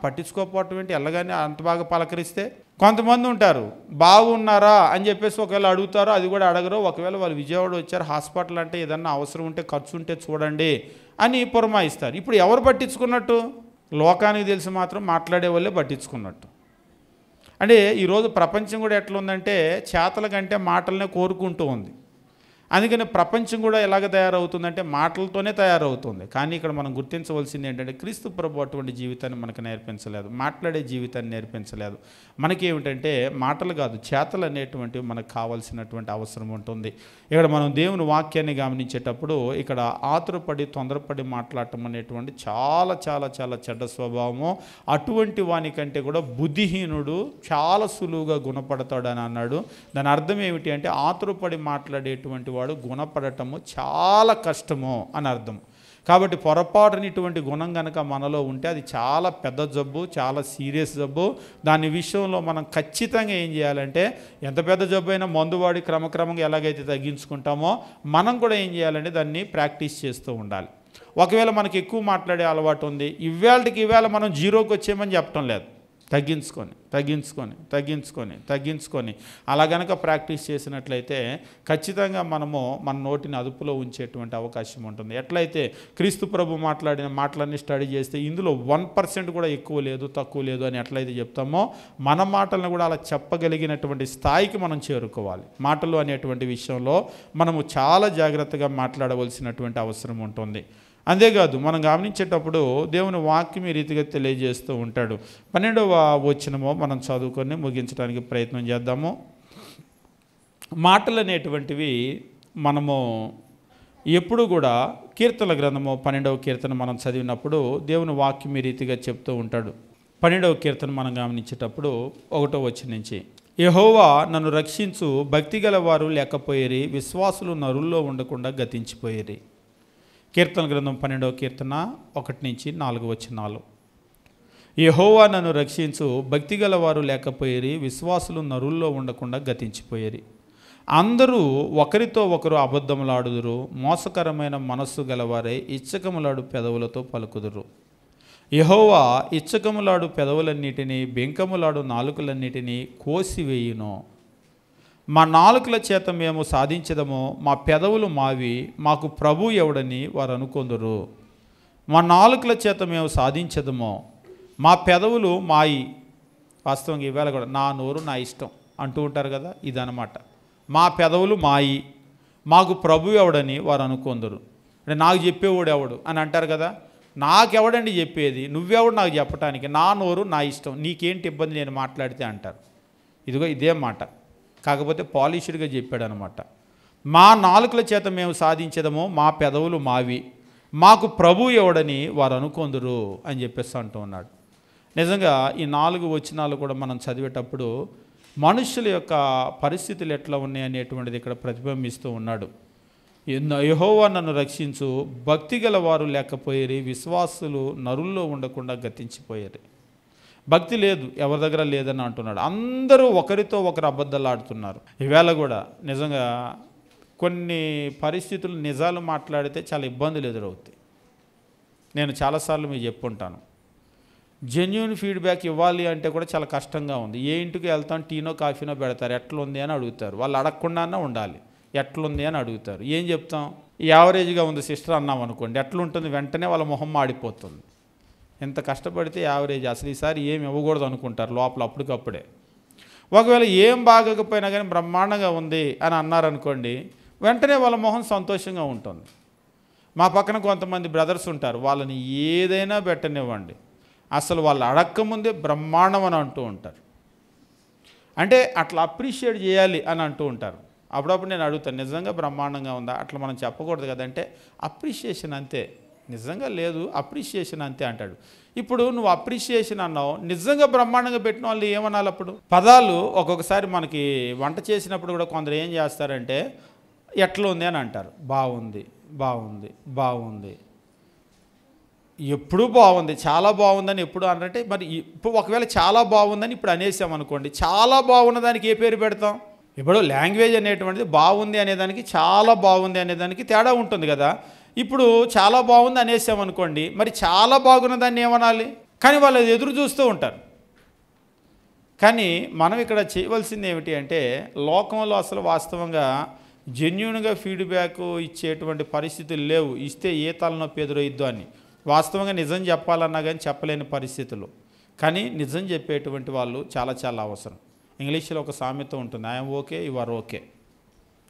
పట్టించుకోకపోవటం ఏంటి, ఎల్లగానే అంత బాగా పలకరిస్తే. కొంతమంది ఉంటారు బాగున్నారా అని చెప్పేసి ఒకవేళ అడుగుతారో అది కూడా అడగరు. ఒకవేళ వాళ్ళు విజయవాడ వచ్చారు హాస్పిటల్ అంటే ఏదన్నా అవసరం ఉంటే ఖర్చు ఉంటే చూడండి అని పురమాయిస్తారు. ఇప్పుడు ఎవరు పట్టించుకున్నట్టు, లోకానికి తెలిసి మాత్రం మాట్లాడే వాళ్ళే పట్టించుకున్నట్టు. అంటే ఈరోజు ప్రపంచం కూడా ఎట్లా ఉందంటే చేతల కంటే మాటలనే కోరుకుంటూ ఉంది. అందుకని ప్రపంచం కూడా ఎలాగ తయారవుతుందంటే మాటలతోనే తయారవుతుంది. కానీ ఇక్కడ మనం గుర్తించవలసింది ఏంటంటే క్రీస్తు ప్రభు అటువంటి జీవితాన్ని మనకు నేర్పించలేదు, మాట్లాడే జీవితాన్ని నేర్పించలేదు. మనకేమిటంటే మాటలు కాదు, చేతలు అనేటువంటివి మనకు కావాల్సినటువంటి అవసరం ఉంటుంది. ఇక్కడ మనం దేవుని వాక్యాన్ని గమనించేటప్పుడు ఇక్కడ ఆతురపడి తొందరపడి మాట్లాడటం అనేటువంటి చాలా చాలా చాలా చెడ్డ స్వభావము. అటువంటి వానికంటే కూడా బుద్ధిహీనుడు చాలా సులువుగా గుణపడతాడు అని అన్నాడు. దాని అర్థం ఏమిటి అంటే ఆతురపడి మాట్లాడేటువంటి వాడు గుణపడటము చాలా కష్టము అని అర్థం. కాబట్టి పొరపాటున ఇటువంటి గుణం కనుక మనలో ఉంటే అది చాలా పెద్ద జబ్బు, చాలా సీరియస్ జబ్బు. దాని విషయంలో మనం ఖచ్చితంగా ఏం చేయాలంటే ఎంత పెద్ద జబ్బు అయినా మందువాడి క్రమక్రమంగా ఎలాగైతే తగ్గించుకుంటామో మనం కూడా ఏం చేయాలంటే దాన్ని ప్రాక్టీస్ చేస్తూ ఉండాలి. ఒకవేళ మనకి ఎక్కువ మాట్లాడే అలవాటు ఉంది, ఇవాళ మనం జీరోకి వచ్చేయమని చెప్పటం లేదు, తగ్గించుకొని అలా గనక ప్రాక్టీస్ చేసినట్లయితే ఖచ్చితంగా మనము మన నోటిని అదుపులో ఉంచేటువంటి అవకాశం ఉంటుంది. ఎట్లయితే క్రీస్తు ప్రభు మాట్లాడిన మాటలన్నీ స్టడీ చేస్తే ఇందులో 1% కూడా ఎక్కువ లేదు తక్కువ లేదు అని ఎట్లయితే చెప్తామో మన మాటలను కూడా అలా చెప్పగలిగినటువంటి స్థాయికి మనం చేరుకోవాలి. మాటలు అనేటువంటి విషయంలో మనము చాలా జాగ్రత్తగా మాట్లాడవలసినటువంటి అవసరం ఉంటుంది. అంతేకాదు మనం గమనించేటప్పుడు దేవుని వాక్యం ఈ రీతిగా తెలియజేస్తూ ఉంటాడు. 12వ వచనము మనం చదువుకొని ముగించడానికి ప్రయత్నం చేద్దాము. మాటలు అనేటువంటివి మనము ఎప్పుడు కూడా కీర్తనల గ్రంథము 12వ కీర్తన మనం చదివినప్పుడు దేవుని వాక్యం ఈ రీతిగా చెప్తూ ఉంటాడు. 12వ కీర్తన మనం గమనించేటప్పుడు 1వ వచనం నుంచి, యెహోవా నన్ను రక్షించు, భక్తిగల వారు లేకపోయేరి, విశ్వాసులు నరుల్లో ఉండకుండా గతించిపోయేరి. కీర్తన గ్రంథం 12వ కీర్తన 1 నుంచి 4 వచనాలు. యెహోవా నన్ను రక్షించు, భక్తిగల వారు లేకపోయేరి, విశ్వాసులు నరుల్లో ఉండకుండా గతించిపోయేరి. అందరూ ఒకరితో ఒకరు అబద్ధములాడుదురు, మోసకరమైన మనస్సు గలవారై ఇచ్చకములాడు పెదవులతో పలుకుదురు. యెహోవా ఇచ్చకములాడు పెదవులన్నిటినీ బెంకములాడు నాలుకలన్నిటినీ కోసివేయును. మా నాలుకల చేత మేము సాధించదమో, మా పెదవులు మావి, మాకు ప్రభు ఎవడని వారు అనుకొందురు. మా నాలుకల చేత మేము సాధించదమో, మా పెదవులు మాయి. వాస్తవంగా ఈవేళ కూడా నా నోరు నా ఇష్టం అంటూ ఉంటారు కదా, ఇదనమాట. మా పెదవులు మాయి, మాకు ప్రభు ఎవడని వారు అనుకొందురు. అంటే నాకు చెప్పేవాడు ఎవడు అని అంటారు కదా, నాకెవడండి చెప్పేది, నువ్వెవడు నాకు చెప్పటానికి, నా నోరు నా ఇష్టం, నీకేంటి ఇబ్బంది నేను మాట్లాడితే అంటారు. ఇదిగో ఇదే మాట, కాకపోతే పాలిష్డ్గా చెప్పాడు అనమాట. మా నాలుకల చేత మేము సాధించదమో, మా పెదవులు మావి, మాకు ప్రభు ఎవడని వారు అనుకొందురు అని చెప్పేసి అంటూ ఉన్నాడు. నిజంగా ఈ 4 వచనాలు కూడా మనం చదివేటప్పుడు మనుషుల యొక్క పరిస్థితులు ఎట్లా ఉన్నాయి అనేటువంటిది ఇక్కడ ప్రతిబింబిస్తూ ఉన్నాడు. యెహోవా నన్ను రక్షించు, భక్తిగల వారు లేకపోయేరి, విశ్వాసులు నరుల్లో ఉండకుండా గతించిపోయేరి. భక్తి లేదు, ఎవరి దగ్గర లేదని అంటున్నాడు. అందరూ ఒకరితో ఒకరు అబద్ధాలు ఆడుతున్నారు. ఈవేళ కూడా నిజంగా కొన్ని పరిస్థితులు నిజాలు మాట్లాడితే చాలా ఇబ్బందులు ఎదురవుతాయి. నేను చాలాసార్లు మీకు చెప్పుంటాను, జెన్యూన్ ఫీడ్బ్యాక్ ఇవ్వాలి అంటే కూడా చాలా కష్టంగా ఉంది. ఏ ఇంటికి వెళ్తాం, టీనో కాఫీనో పెడతారు, ఎట్లుంది అని అడుగుతారు. వాళ్ళు అడగకుండానే ఉండాలి, ఎట్లుంది అని అడుగుతారు. ఏం చెప్తాం, యావరేజ్గా ఉంది సిస్టర్ అన్నాం అనుకోండి, ఎట్లుంటుంది, వెంటనే వాళ్ళ మొహం మాడిపోతుంది. ఎంత కష్టపడితే యావరేజ్, అసలు ఈసారి ఏమి ఇవ్వకూడదు అనుకుంటారు లోపల అప్పటికప్పుడే. ఒకవేళ ఏం బాగోకపోయినా కానీ బ్రహ్మాండంగా ఉంది అని అన్నారనుకోండి, వెంటనే వాళ్ళ మొహం సంతోషంగా ఉంటుంది. మా పక్కన కొంతమంది బ్రదర్స్ ఉంటారు, వాళ్ళని ఏదైనా పెట్టనివ్వండి, అసలు వాళ్ళు అడక్కముందే బ్రహ్మాండం అని అంటూ ఉంటారు. అంటే అట్లా అప్రిషియేట్ చేయాలి అని అంటూ ఉంటారు. అప్పుడప్పుడు నేను అడుగుతాను, నిజంగా బ్రహ్మాండంగా ఉందా? అట్లా మనం చెప్పకూడదు కదంటే, అప్రిషియేషన్ అంతే, నిజంగా లేదు, అప్రిషియేషన్ అంతే అంటాడు. ఇప్పుడు నువ్వు అప్రిషియేషన్ అన్నావు, నిజంగా బ్రహ్మాండంగా పెట్టిన వాళ్ళు ఏమనాలి? అప్పుడు పదాలు ఒక్కొక్కసారి మనకి వంట చేసినప్పుడు కూడా కొందరు ఏం చేస్తారంటే ఎట్లా ఉంది అని అంటారు. బాగుంది, బాగుంది, బాగుంది, ఎప్పుడు బాగుంది, చాలా బాగుందని ఎప్పుడు అనంటే, మరి ఇప్పుడు ఒకవేళ చాలా బాగుందని ఇప్పుడు అనేసామనుకోండి, చాలా బాగున్న దానికి ఏ పేరు పెడతాం? ఇప్పుడు లాంగ్వేజ్ అనేటువంటిది బాగుంది అనేదానికి చాలా బాగుంది అనేదానికి తేడా ఉంటుంది కదా. ఇప్పుడు చాలా బాగుంది అనేసామనుకోండి, మరి చాలా బాగున్న దాన్ని ఏమనాలి? కానీ వాళ్ళు ఎదురు చూస్తూ ఉంటారు. కానీ మనం ఇక్కడ చేయవలసింది ఏమిటి అంటే, లోకంలో అసలు వాస్తవంగా జెన్యూన్గా ఫీడ్బ్యాక్ ఇచ్చేటువంటి పరిస్థితులు లేవు. ఇస్తే ఏ తలనొప్పి ఎదురయిద్దో అని. వాస్తవంగా నిజం చెప్పాలన్నా కానీ చెప్పలేని పరిస్థితులు. కానీ నిజం చెప్పేటువంటి వాళ్ళు చాలా చాలా అవసరం. ఇంగ్లీష్లో ఒక సామెత ఉంటుంది, I'm okay, you are okay.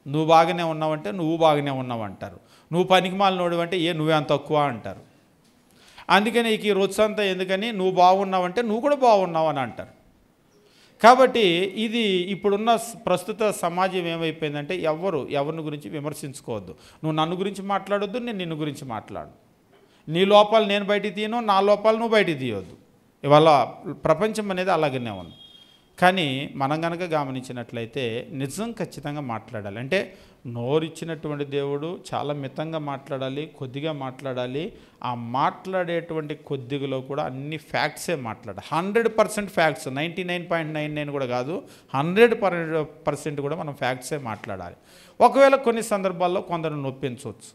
నువ్వు బాగానే ఉన్నావంటే నువ్వు బాగానే ఉన్నావు అంటారు. నువ్వు పనికిమాలినోడు అంటే నువ్వేం తక్కువ అంటారు. అందుకని ఈ రొచ్చంతా ఎందుకని, నువ్వు బాగున్నావంటే నువ్వు కూడా బాగున్నావు అని అంటారు. కాబట్టి ఇది ఇప్పుడున్న ప్రస్తుత సమాజం ఏమైపోయిందంటే ఎవరిని గురించి విమర్శించుకోవద్దు. నువ్వు నన్ను గురించి మాట్లాడొద్దు, నేను నిన్ను గురించి మాట్లాడు. నీ లోపాలు నేను బయటికి తీయను, నా లోపాలు నువ్వు బయటికి తీయొద్దు. ఇవాళ ప్రపంచం అనేది అలాగనే ఉంది. కానీ మనం కనుక గమనించినట్లయితే నిజం ఖచ్చితంగా మాట్లాడాలి. అంటే నోరిచ్చినటువంటి దేవుడు చాలా మితంగా మాట్లాడాలి, కొద్దిగా మాట్లాడాలి. ఆ మాట్లాడేటువంటి కొద్దిగలో కూడా అన్ని ఫ్యాక్ట్సే మాట్లాడాలి. 100% ఫ్యాక్ట్స్, 99.99 కూడా కాదు, 100% కూడా మనం ఫ్యాక్ట్సే మాట్లాడాలి. ఒకవేళ కొన్ని సందర్భాల్లో కొందరు నొప్పించవచ్చు.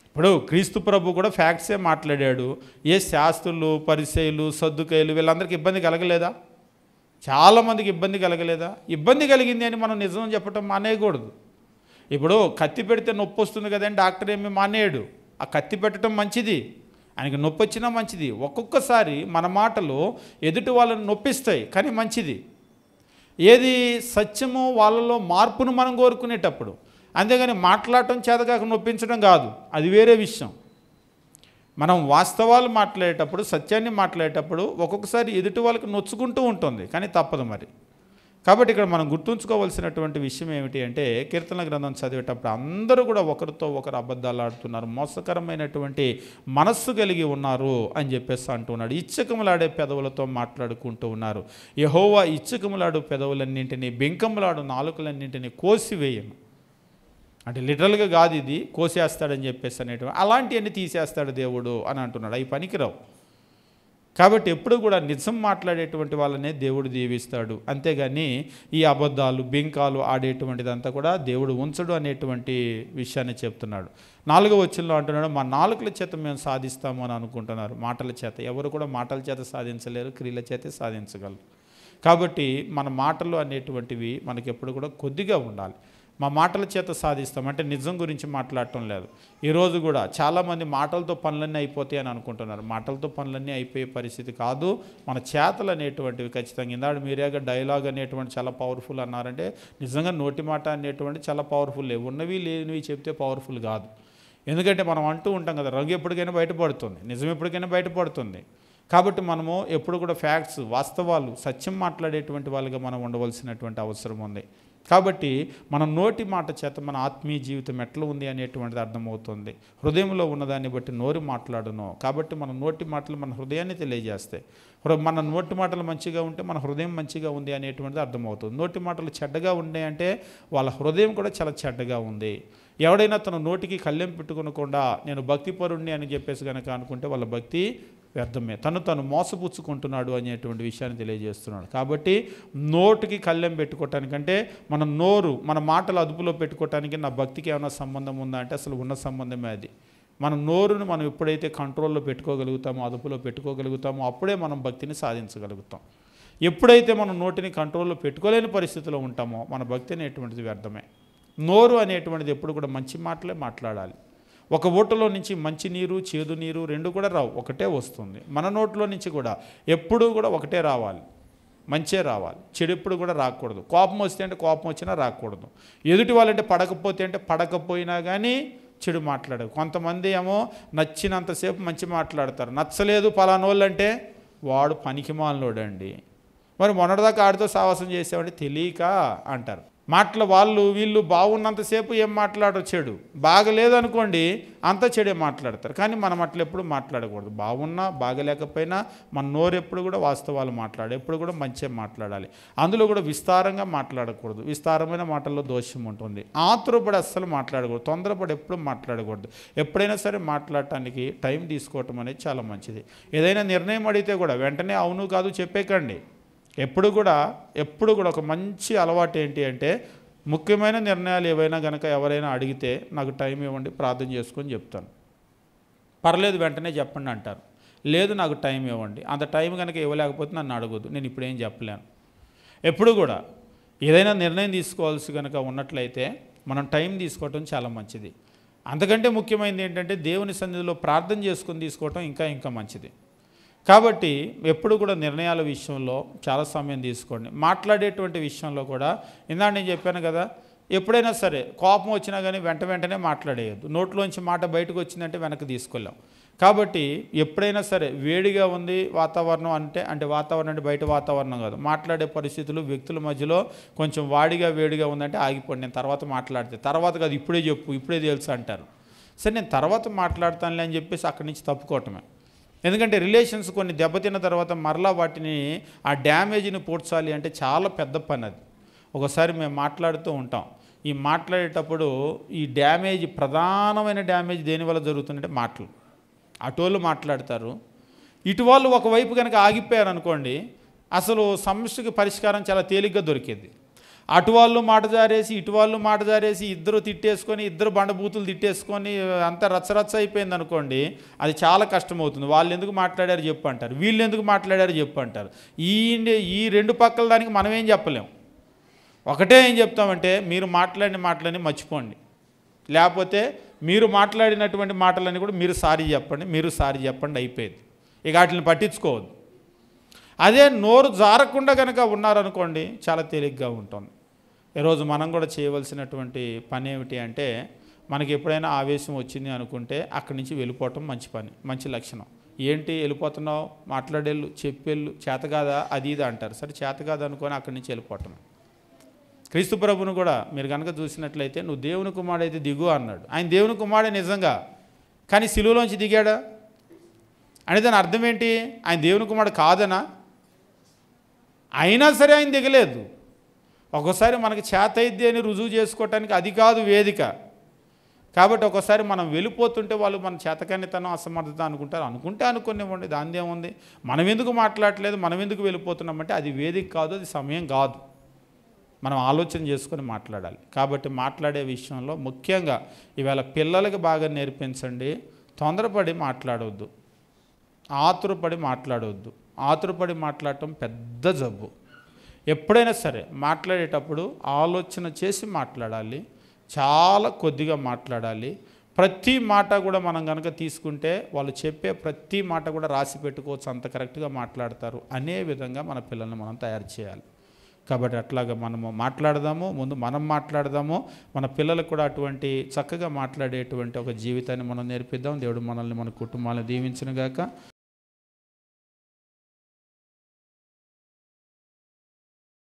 ఇప్పుడు క్రీస్తు ప్రభు కూడా ఫ్యాక్ట్సే మాట్లాడాడు. శాస్త్రులు, పరిసయ్యులు, సద్దుకయ్యులు వీళ్ళందరికీ ఇబ్బంది కలగలేదా? చాలామందికి ఇబ్బంది కలగలేదా? ఇబ్బంది కలిగింది అని మనం నిజం చెప్పటం మానేయకూడదు. ఇప్పుడు కత్తి పెడితే నొప్పి వస్తుంది కదండి, డాక్టర్ ఏమి మానేయడు. ఆ కత్తి పెట్టడం మంచిది, ఆయనకి నొప్పి వచ్చినా మంచిది. ఒక్కొక్కసారి మన మాటలు ఎదుటి వాళ్ళని నొప్పిస్తాయి, కానీ మంచిది. ఏది సత్యమో వాళ్ళలో మార్పును మనం కోరుకునేటప్పుడు, అంతేగాని మాట్లాడటం చేతకాక నొప్పించడం కాదు, అది వేరే విషయం. మనం వాస్తవాలు మాట్లాడేటప్పుడు, సత్యాన్ని మాట్లాడేటప్పుడు ఒక్కొక్కసారి ఎదుటి వాళ్ళకి నొచ్చుకుంటూ ఉంటుంది, కానీ తప్పదు మరి. కాబట్టి ఇక్కడ మనం గుర్తుంచుకోవాల్సినటువంటి విషయం ఏమిటి అంటే, కీర్తన గ్రంథం చదివేటప్పుడు అందరూ కూడా ఒకరితో ఒకరు అబద్ధాలు ఆడుతున్నారు, మోసకరమైనటువంటి మనస్సు కలిగి ఉన్నారు అని చెప్పేసి అంటున్నాడు. ఇచ్చకములాడే పెదవులతో మాట్లాడుకుంటూ ఉన్నారు. యెహోవా ఇచ్చకములాడు పెదవులన్నింటినీ, బెంకములాడు నాలుకలన్నింటినీ కోసివేయను. అంటే లిటరల్గా కాదు, ఇది కోసేస్తాడని చెప్పేసి అనేటువంటి అలాంటివన్నీ తీసేస్తాడు దేవుడు అని అంటున్నాడు. అవి పనికిరావు. కాబట్టి ఎప్పుడు కూడా నిజం మాట్లాడేటువంటి వాళ్ళనే దేవుడు దీవిస్తాడు, అంతేగాని ఈ అబద్ధాలు, బింకాలు ఆడేటువంటిదంతా కూడా దేవుడు ఉంచడు అనేటువంటి విషయాన్ని చెప్తున్నాడు. 4వ వచనంలో అంటున్నాడు, మా నాలుకల చేత మేము సాధిస్తాము అని అనుకుంటున్నారు. మాటల చేత ఎవరు కూడా మాటల చేత సాధించలేరు, క్రియల చేతే సాధించగలరు. కాబట్టి మన మాటలు అనేటువంటివి మనకి ఎప్పుడు కూడా కొద్దిగా ఉండాలి. మా మాటల చేత సాధిస్తాం అంటే నిజం గురించి మాట్లాడటం లేదు. ఈరోజు కూడా చాలామంది మాటలతో పనులన్నీ అయిపోతాయి అని అనుకుంటున్నారు. మాటలతో పనులన్నీ అయిపోయే పరిస్థితి కాదు. మన చేతలు అనేటువంటివి ఖచ్చితంగా, ఇందాక మీరేగా డైలాగ్ అనేటువంటి చాలా పవర్ఫుల్ అన్నారంటే, నిజంగా నోటి మాట అనేటువంటి చాలా పవర్ఫుల్. ఉన్నవి లేనివి చెప్తే పవర్ఫుల్ కాదు. ఎందుకంటే మనం అంటూ ఉంటాం కదా, రంగు ఎప్పటికైనా బయటపడుతుంది, నిజం ఎప్పటికైనా బయటపడుతుంది. కాబట్టి మనము ఎప్పుడు కూడా ఫ్యాక్ట్స్, వాస్తవాలు, సత్యం మాట్లాడేటువంటి వాళ్ళుగా మనం ఉండవలసినటువంటి అవసరం ఉంది. కాబట్టి మన నోటి మాట చేత మన ఆత్మీయ జీవితం ఎట్లా ఉంది అనేటువంటిది అర్థమవుతుంది. హృదయంలో ఉన్నదాన్ని బట్టి నోరు మాట్లాడును. కాబట్టి మన నోటి మాటలు మన హృదయాన్ని తెలియజేస్తాయి. మన నోటి మాటలు మంచిగా ఉంటే మన హృదయం మంచిగా ఉంది అనేటువంటిది అర్థమవుతుంది. నోటి మాటలు చెడ్డగా ఉన్నాయంటే వాళ్ళ హృదయం కూడా చాలా చెడ్డగా ఉంది. ఎవడైనా తన నోటికి కళ్ళెం పెట్టుకునకుండా నేను భక్తిపరుణ్ణి అని చెప్పేసి కనుక అనుకుంటే వాళ్ళ భక్తి వ్యర్థమే, తను మోసపుచ్చుకుంటున్నాడు అనేటువంటి విషయాన్ని తెలియజేస్తున్నాడు. కాబట్టి నోటికి కళ్ళెం పెట్టుకోవటానికంటే మన నోరు, మన మాటలు అదుపులో పెట్టుకోవటానికి నా భక్తికి ఏమైనా సంబంధం ఉందా అంటే అసలు ఉన్న సంబంధమే అది. మన నోరును మనం ఎప్పుడైతే కంట్రోల్లో పెట్టుకోగలుగుతామో, అదుపులో పెట్టుకోగలుగుతామో అప్పుడే మనం భక్తిని సాధించగలుగుతాం. ఎప్పుడైతే మనం నోటిని కంట్రోల్లో పెట్టుకోలేని పరిస్థితిలో ఉంటామో మన భక్తి అనేటువంటిది వ్యర్థమే. నోరు అనేటువంటిది ఎప్పుడు కూడా మంచి మాటలే మాట్లాడాలి. ఒక ఊటలో నుంచి మంచి నీరు, చేదు నీరు రెండు కూడా రావు, ఒకటే వస్తుంది. మన నోట్లో నుంచి కూడా ఎప్పుడూ కూడా ఒకటే రావాలి, మంచే రావాలి, చెడు ఎప్పుడు కూడా రాకూడదు. కోపం వస్తే అంటే కోపం వచ్చినా రాకూడదు. ఎదుటి వాళ్ళంటే పడకపోతే అంటే పడకపోయినా కానీ చెడు మాట్లాడదు. కొంతమంది ఏమో నచ్చినంతసేపు మంచి మాట్లాడతారు, నచ్చలేదు పలానోళ్ళు అంటే వాడు పనికిమాలినోడండి, మరి మొన్నటిదాకా ఆడితో సావాసం చేసామంటే తెలియక అంటారు. మాటలు వాళ్ళు వీళ్ళు బాగున్నంతసేపు ఏం మాట్లాడరు, చెడు బాగలేదనుకోండి అంతా చెడే మాట్లాడతారు. కానీ మనం అట్లా ఎప్పుడు మాట్లాడకూడదు. బాగున్నా బాగలేకపోయినా మన నోరు ఎప్పుడు కూడా వాస్తవాలు మాట్లాడాలి, ఎప్పుడు కూడా మంచిగా మాట్లాడాలి. అందులో కూడా విస్తారంగా మాట్లాడకూడదు. విస్తారమైన మాటల్లో దోషం ఉంటుంది. ఆతురపడి అస్సలు మాట్లాడకూడదు, తొందరపడి ఎప్పుడు మాట్లాడకూడదు. ఎప్పుడైనా సరే మాట్లాడటానికి టైం తీసుకోవటం అనేది చాలా మంచిది. ఏదైనా నిర్ణయం అడిగితే కూడా వెంటనే అవును కాదు చెప్పేకండి. ఎప్పుడు కూడా ఒక మంచి అలవాటు ఏంటి అంటే, ముఖ్యమైన నిర్ణయాలు ఏవైనా కనుక ఎవరైనా అడిగితే నాకు టైం ఇవ్వండి ప్రార్థన చేసుకొని చెప్తాను. పర్లేదు వెంటనే చెప్పండి అంటారు. లేదు నాకు టైం ఇవ్వండి, అంత టైం కనుక ఇవ్వలేకపోతే నన్ను అడగొద్దు, నేను ఇప్పుడేం చెప్పలేను. ఎప్పుడు కూడా ఏదైనా నిర్ణయం తీసుకోవాల్సి కనుక ఉన్నట్లయితే మనం టైం తీసుకోవటం చాలా మంచిది. అంతకంటే ముఖ్యమైనది ఏంటంటే దేవుని సన్నిధిలో ప్రార్థన చేసుకొని తీసుకోవటం ఇంకా మంచిది. కాబట్టి ఎప్పుడు కూడా నిర్ణయాల విషయంలో చాలా సమయం తీసుకోండి. మాట్లాడేటువంటి విషయంలో కూడా ఇందాక నేను చెప్పాను కదా, ఎప్పుడైనా సరే కోపం వచ్చినా కానీ వెంటనే మాట్లాడేయద్దు. నోట్లోంచి మాట బయటకు వచ్చిందంటే వెనక్కి తీసుకెళ్ళాం. కాబట్టి ఎప్పుడైనా సరే వేడిగా ఉంది వాతావరణం అంటే వాతావరణం అంటే బయట వాతావరణం కాదు, మాట్లాడే పరిస్థితులు వ్యక్తుల మధ్యలో కొంచెం వేడిగా ఉందంటే ఆగిపోండి, నేను తర్వాత మాట్లాడితే, తర్వాత కాదు ఇప్పుడే చెప్పు, ఇప్పుడే తెలుసు అంటారు. సరే నేను తర్వాత మాట్లాడతానులే అని చెప్పేసి అక్కడి నుంచి తప్పుకోవటమే. ఎందుకంటే రిలేషన్స్ కొన్ని దెబ్బతిన్న తర్వాత మరలా వాటిని ఆ డ్యామేజ్ని పూడ్చాలి అంటే చాలా పెద్ద పని అది. ఒకసారి మేము మాట్లాడుతూ ఉంటాం, ఈ మాట్లాడేటప్పుడు ఈ డ్యామేజ్, ప్రధానమైన డ్యామేజ్ దేనివల్ల జరుగుతుందంటే మాటలు. అటోళ్ళు మాట్లాడతారు, ఇటు వాళ్ళు ఒకవైపు కనుక ఆగిపోయారు అనుకోండి, అసలు సమస్యకి పరిష్కారం చాలా తేలిగ్గా దొరికేది. అటు వాళ్ళు మాట జారేసి ఇటు వాళ్ళు మాట జారేసి ఇద్దరు తిట్టేసుకొని, ఇద్దరు బండబూతులు తిట్టేసుకొని అంతా రచ్చరచ్చ అయిపోయింది అనుకోండి, అది చాలా కష్టమవుతుంది. వాళ్ళు ఎందుకు మాట్లాడారు చెప్పు అంటారు, వీళ్ళు ఎందుకు మాట్లాడారు చెప్పు అంటారు. ఈ రెండు పక్కల దానికి మనం ఏం చెప్పలేం. ఒకటే ఏం చెప్తామంటే మీరు మాట్లాడిన మాటలని మర్చిపోండి, లేకపోతే మీరు మాట్లాడినటువంటి మాటలని కూడా మీరు సారీ చెప్పండి అయిపోయింది. ఇక వాటిని పట్టించుకోవద్దు. అదే నోరు జారకుండా కనుక ఉన్నారనుకోండి చాలా తేలిగ్గా ఉంటుంది. ఈరోజు మనం కూడా చేయవలసినటువంటి పని ఏమిటి అంటే, మనకి ఎప్పుడైనా ఆవేశం వచ్చింది అనుకుంటే అక్కడి నుంచి వెళ్ళిపోవటం మంచి పని, మంచి లక్షణం. ఏంటి వెళ్ళిపోతున్నావు, మాట్లాడేళ్ళు, చెప్పేళ్ళు, చేత కాదా అది ఇది అంటారు. సరే చేత కాదు అనుకొని అక్కడి నుంచి వెళ్ళిపోవటం. క్రీస్తు ప్రభువును కూడా మీరు కనుక చూసినట్లయితే, నువ్వు దేవుని కుమారుడైతే దిగు అన్నాడు. ఆయన దేవుని కుమారుడే నిజంగా, కానీ సిలువలోంచి దిగాడా అంటే దాని అర్థం ఏంటి? ఆయన దేవుని కుమారుడు కాదనా? అయినా సరే ఆయన దిగలేదు. ఒక్కోసారి మనకి చేతైద్ది అని రుజువు చేసుకోవటానికి అది కాదు వేదిక. కాబట్టి ఒకసారి మనం వెళ్ళిపోతుంటే వాళ్ళు మన చేతకానితనం, అసమర్థత అనుకుంటే అనుకునేవ్వండి, దాని ఏముంది. మనం ఎందుకు మాట్లాడలేదు, మనం ఎందుకు వెళ్ళిపోతున్నామంటే అది వేదిక కాదు, అది సమయం కాదు. మనం ఆలోచన చేసుకొని మాట్లాడాలి. కాబట్టి మాట్లాడే విషయంలో ముఖ్యంగా ఇవాళ పిల్లలకి బాగా నేర్పించండి, తొందరపడి మాట్లాడవద్దు, ఆతురపడి మాట్లాడవద్దు. ఆతురపడి మాట్లాడటం పెద్ద జబ్బు. ఎప్పుడైనా సరే మాట్లాడేటప్పుడు ఆలోచన చేసి మాట్లాడాలి, చాలా కొద్దిగా మాట్లాడాలి. ప్రతి మాట కూడా మనం కనుక తీసుకుంటే వాళ్ళు చెప్పే ప్రతి మాట కూడా రాసి పెట్టుకోవచ్చు, అంత కరెక్ట్గా మాట్లాడతారు అనే విధంగా మన పిల్లల్ని మనం తయారు చేయాలి. కాబట్టి అట్లాగా మనము మాట్లాడదాము, ముందు మనం మాట్లాడదాము, మన పిల్లలకు కూడా అటువంటి చక్కగా మాట్లాడేటువంటి ఒక జీవితాన్ని మనం నేర్పిద్దాం. దేవుడు మనల్ని, మన కుటుంబాలను దీవించును గాక.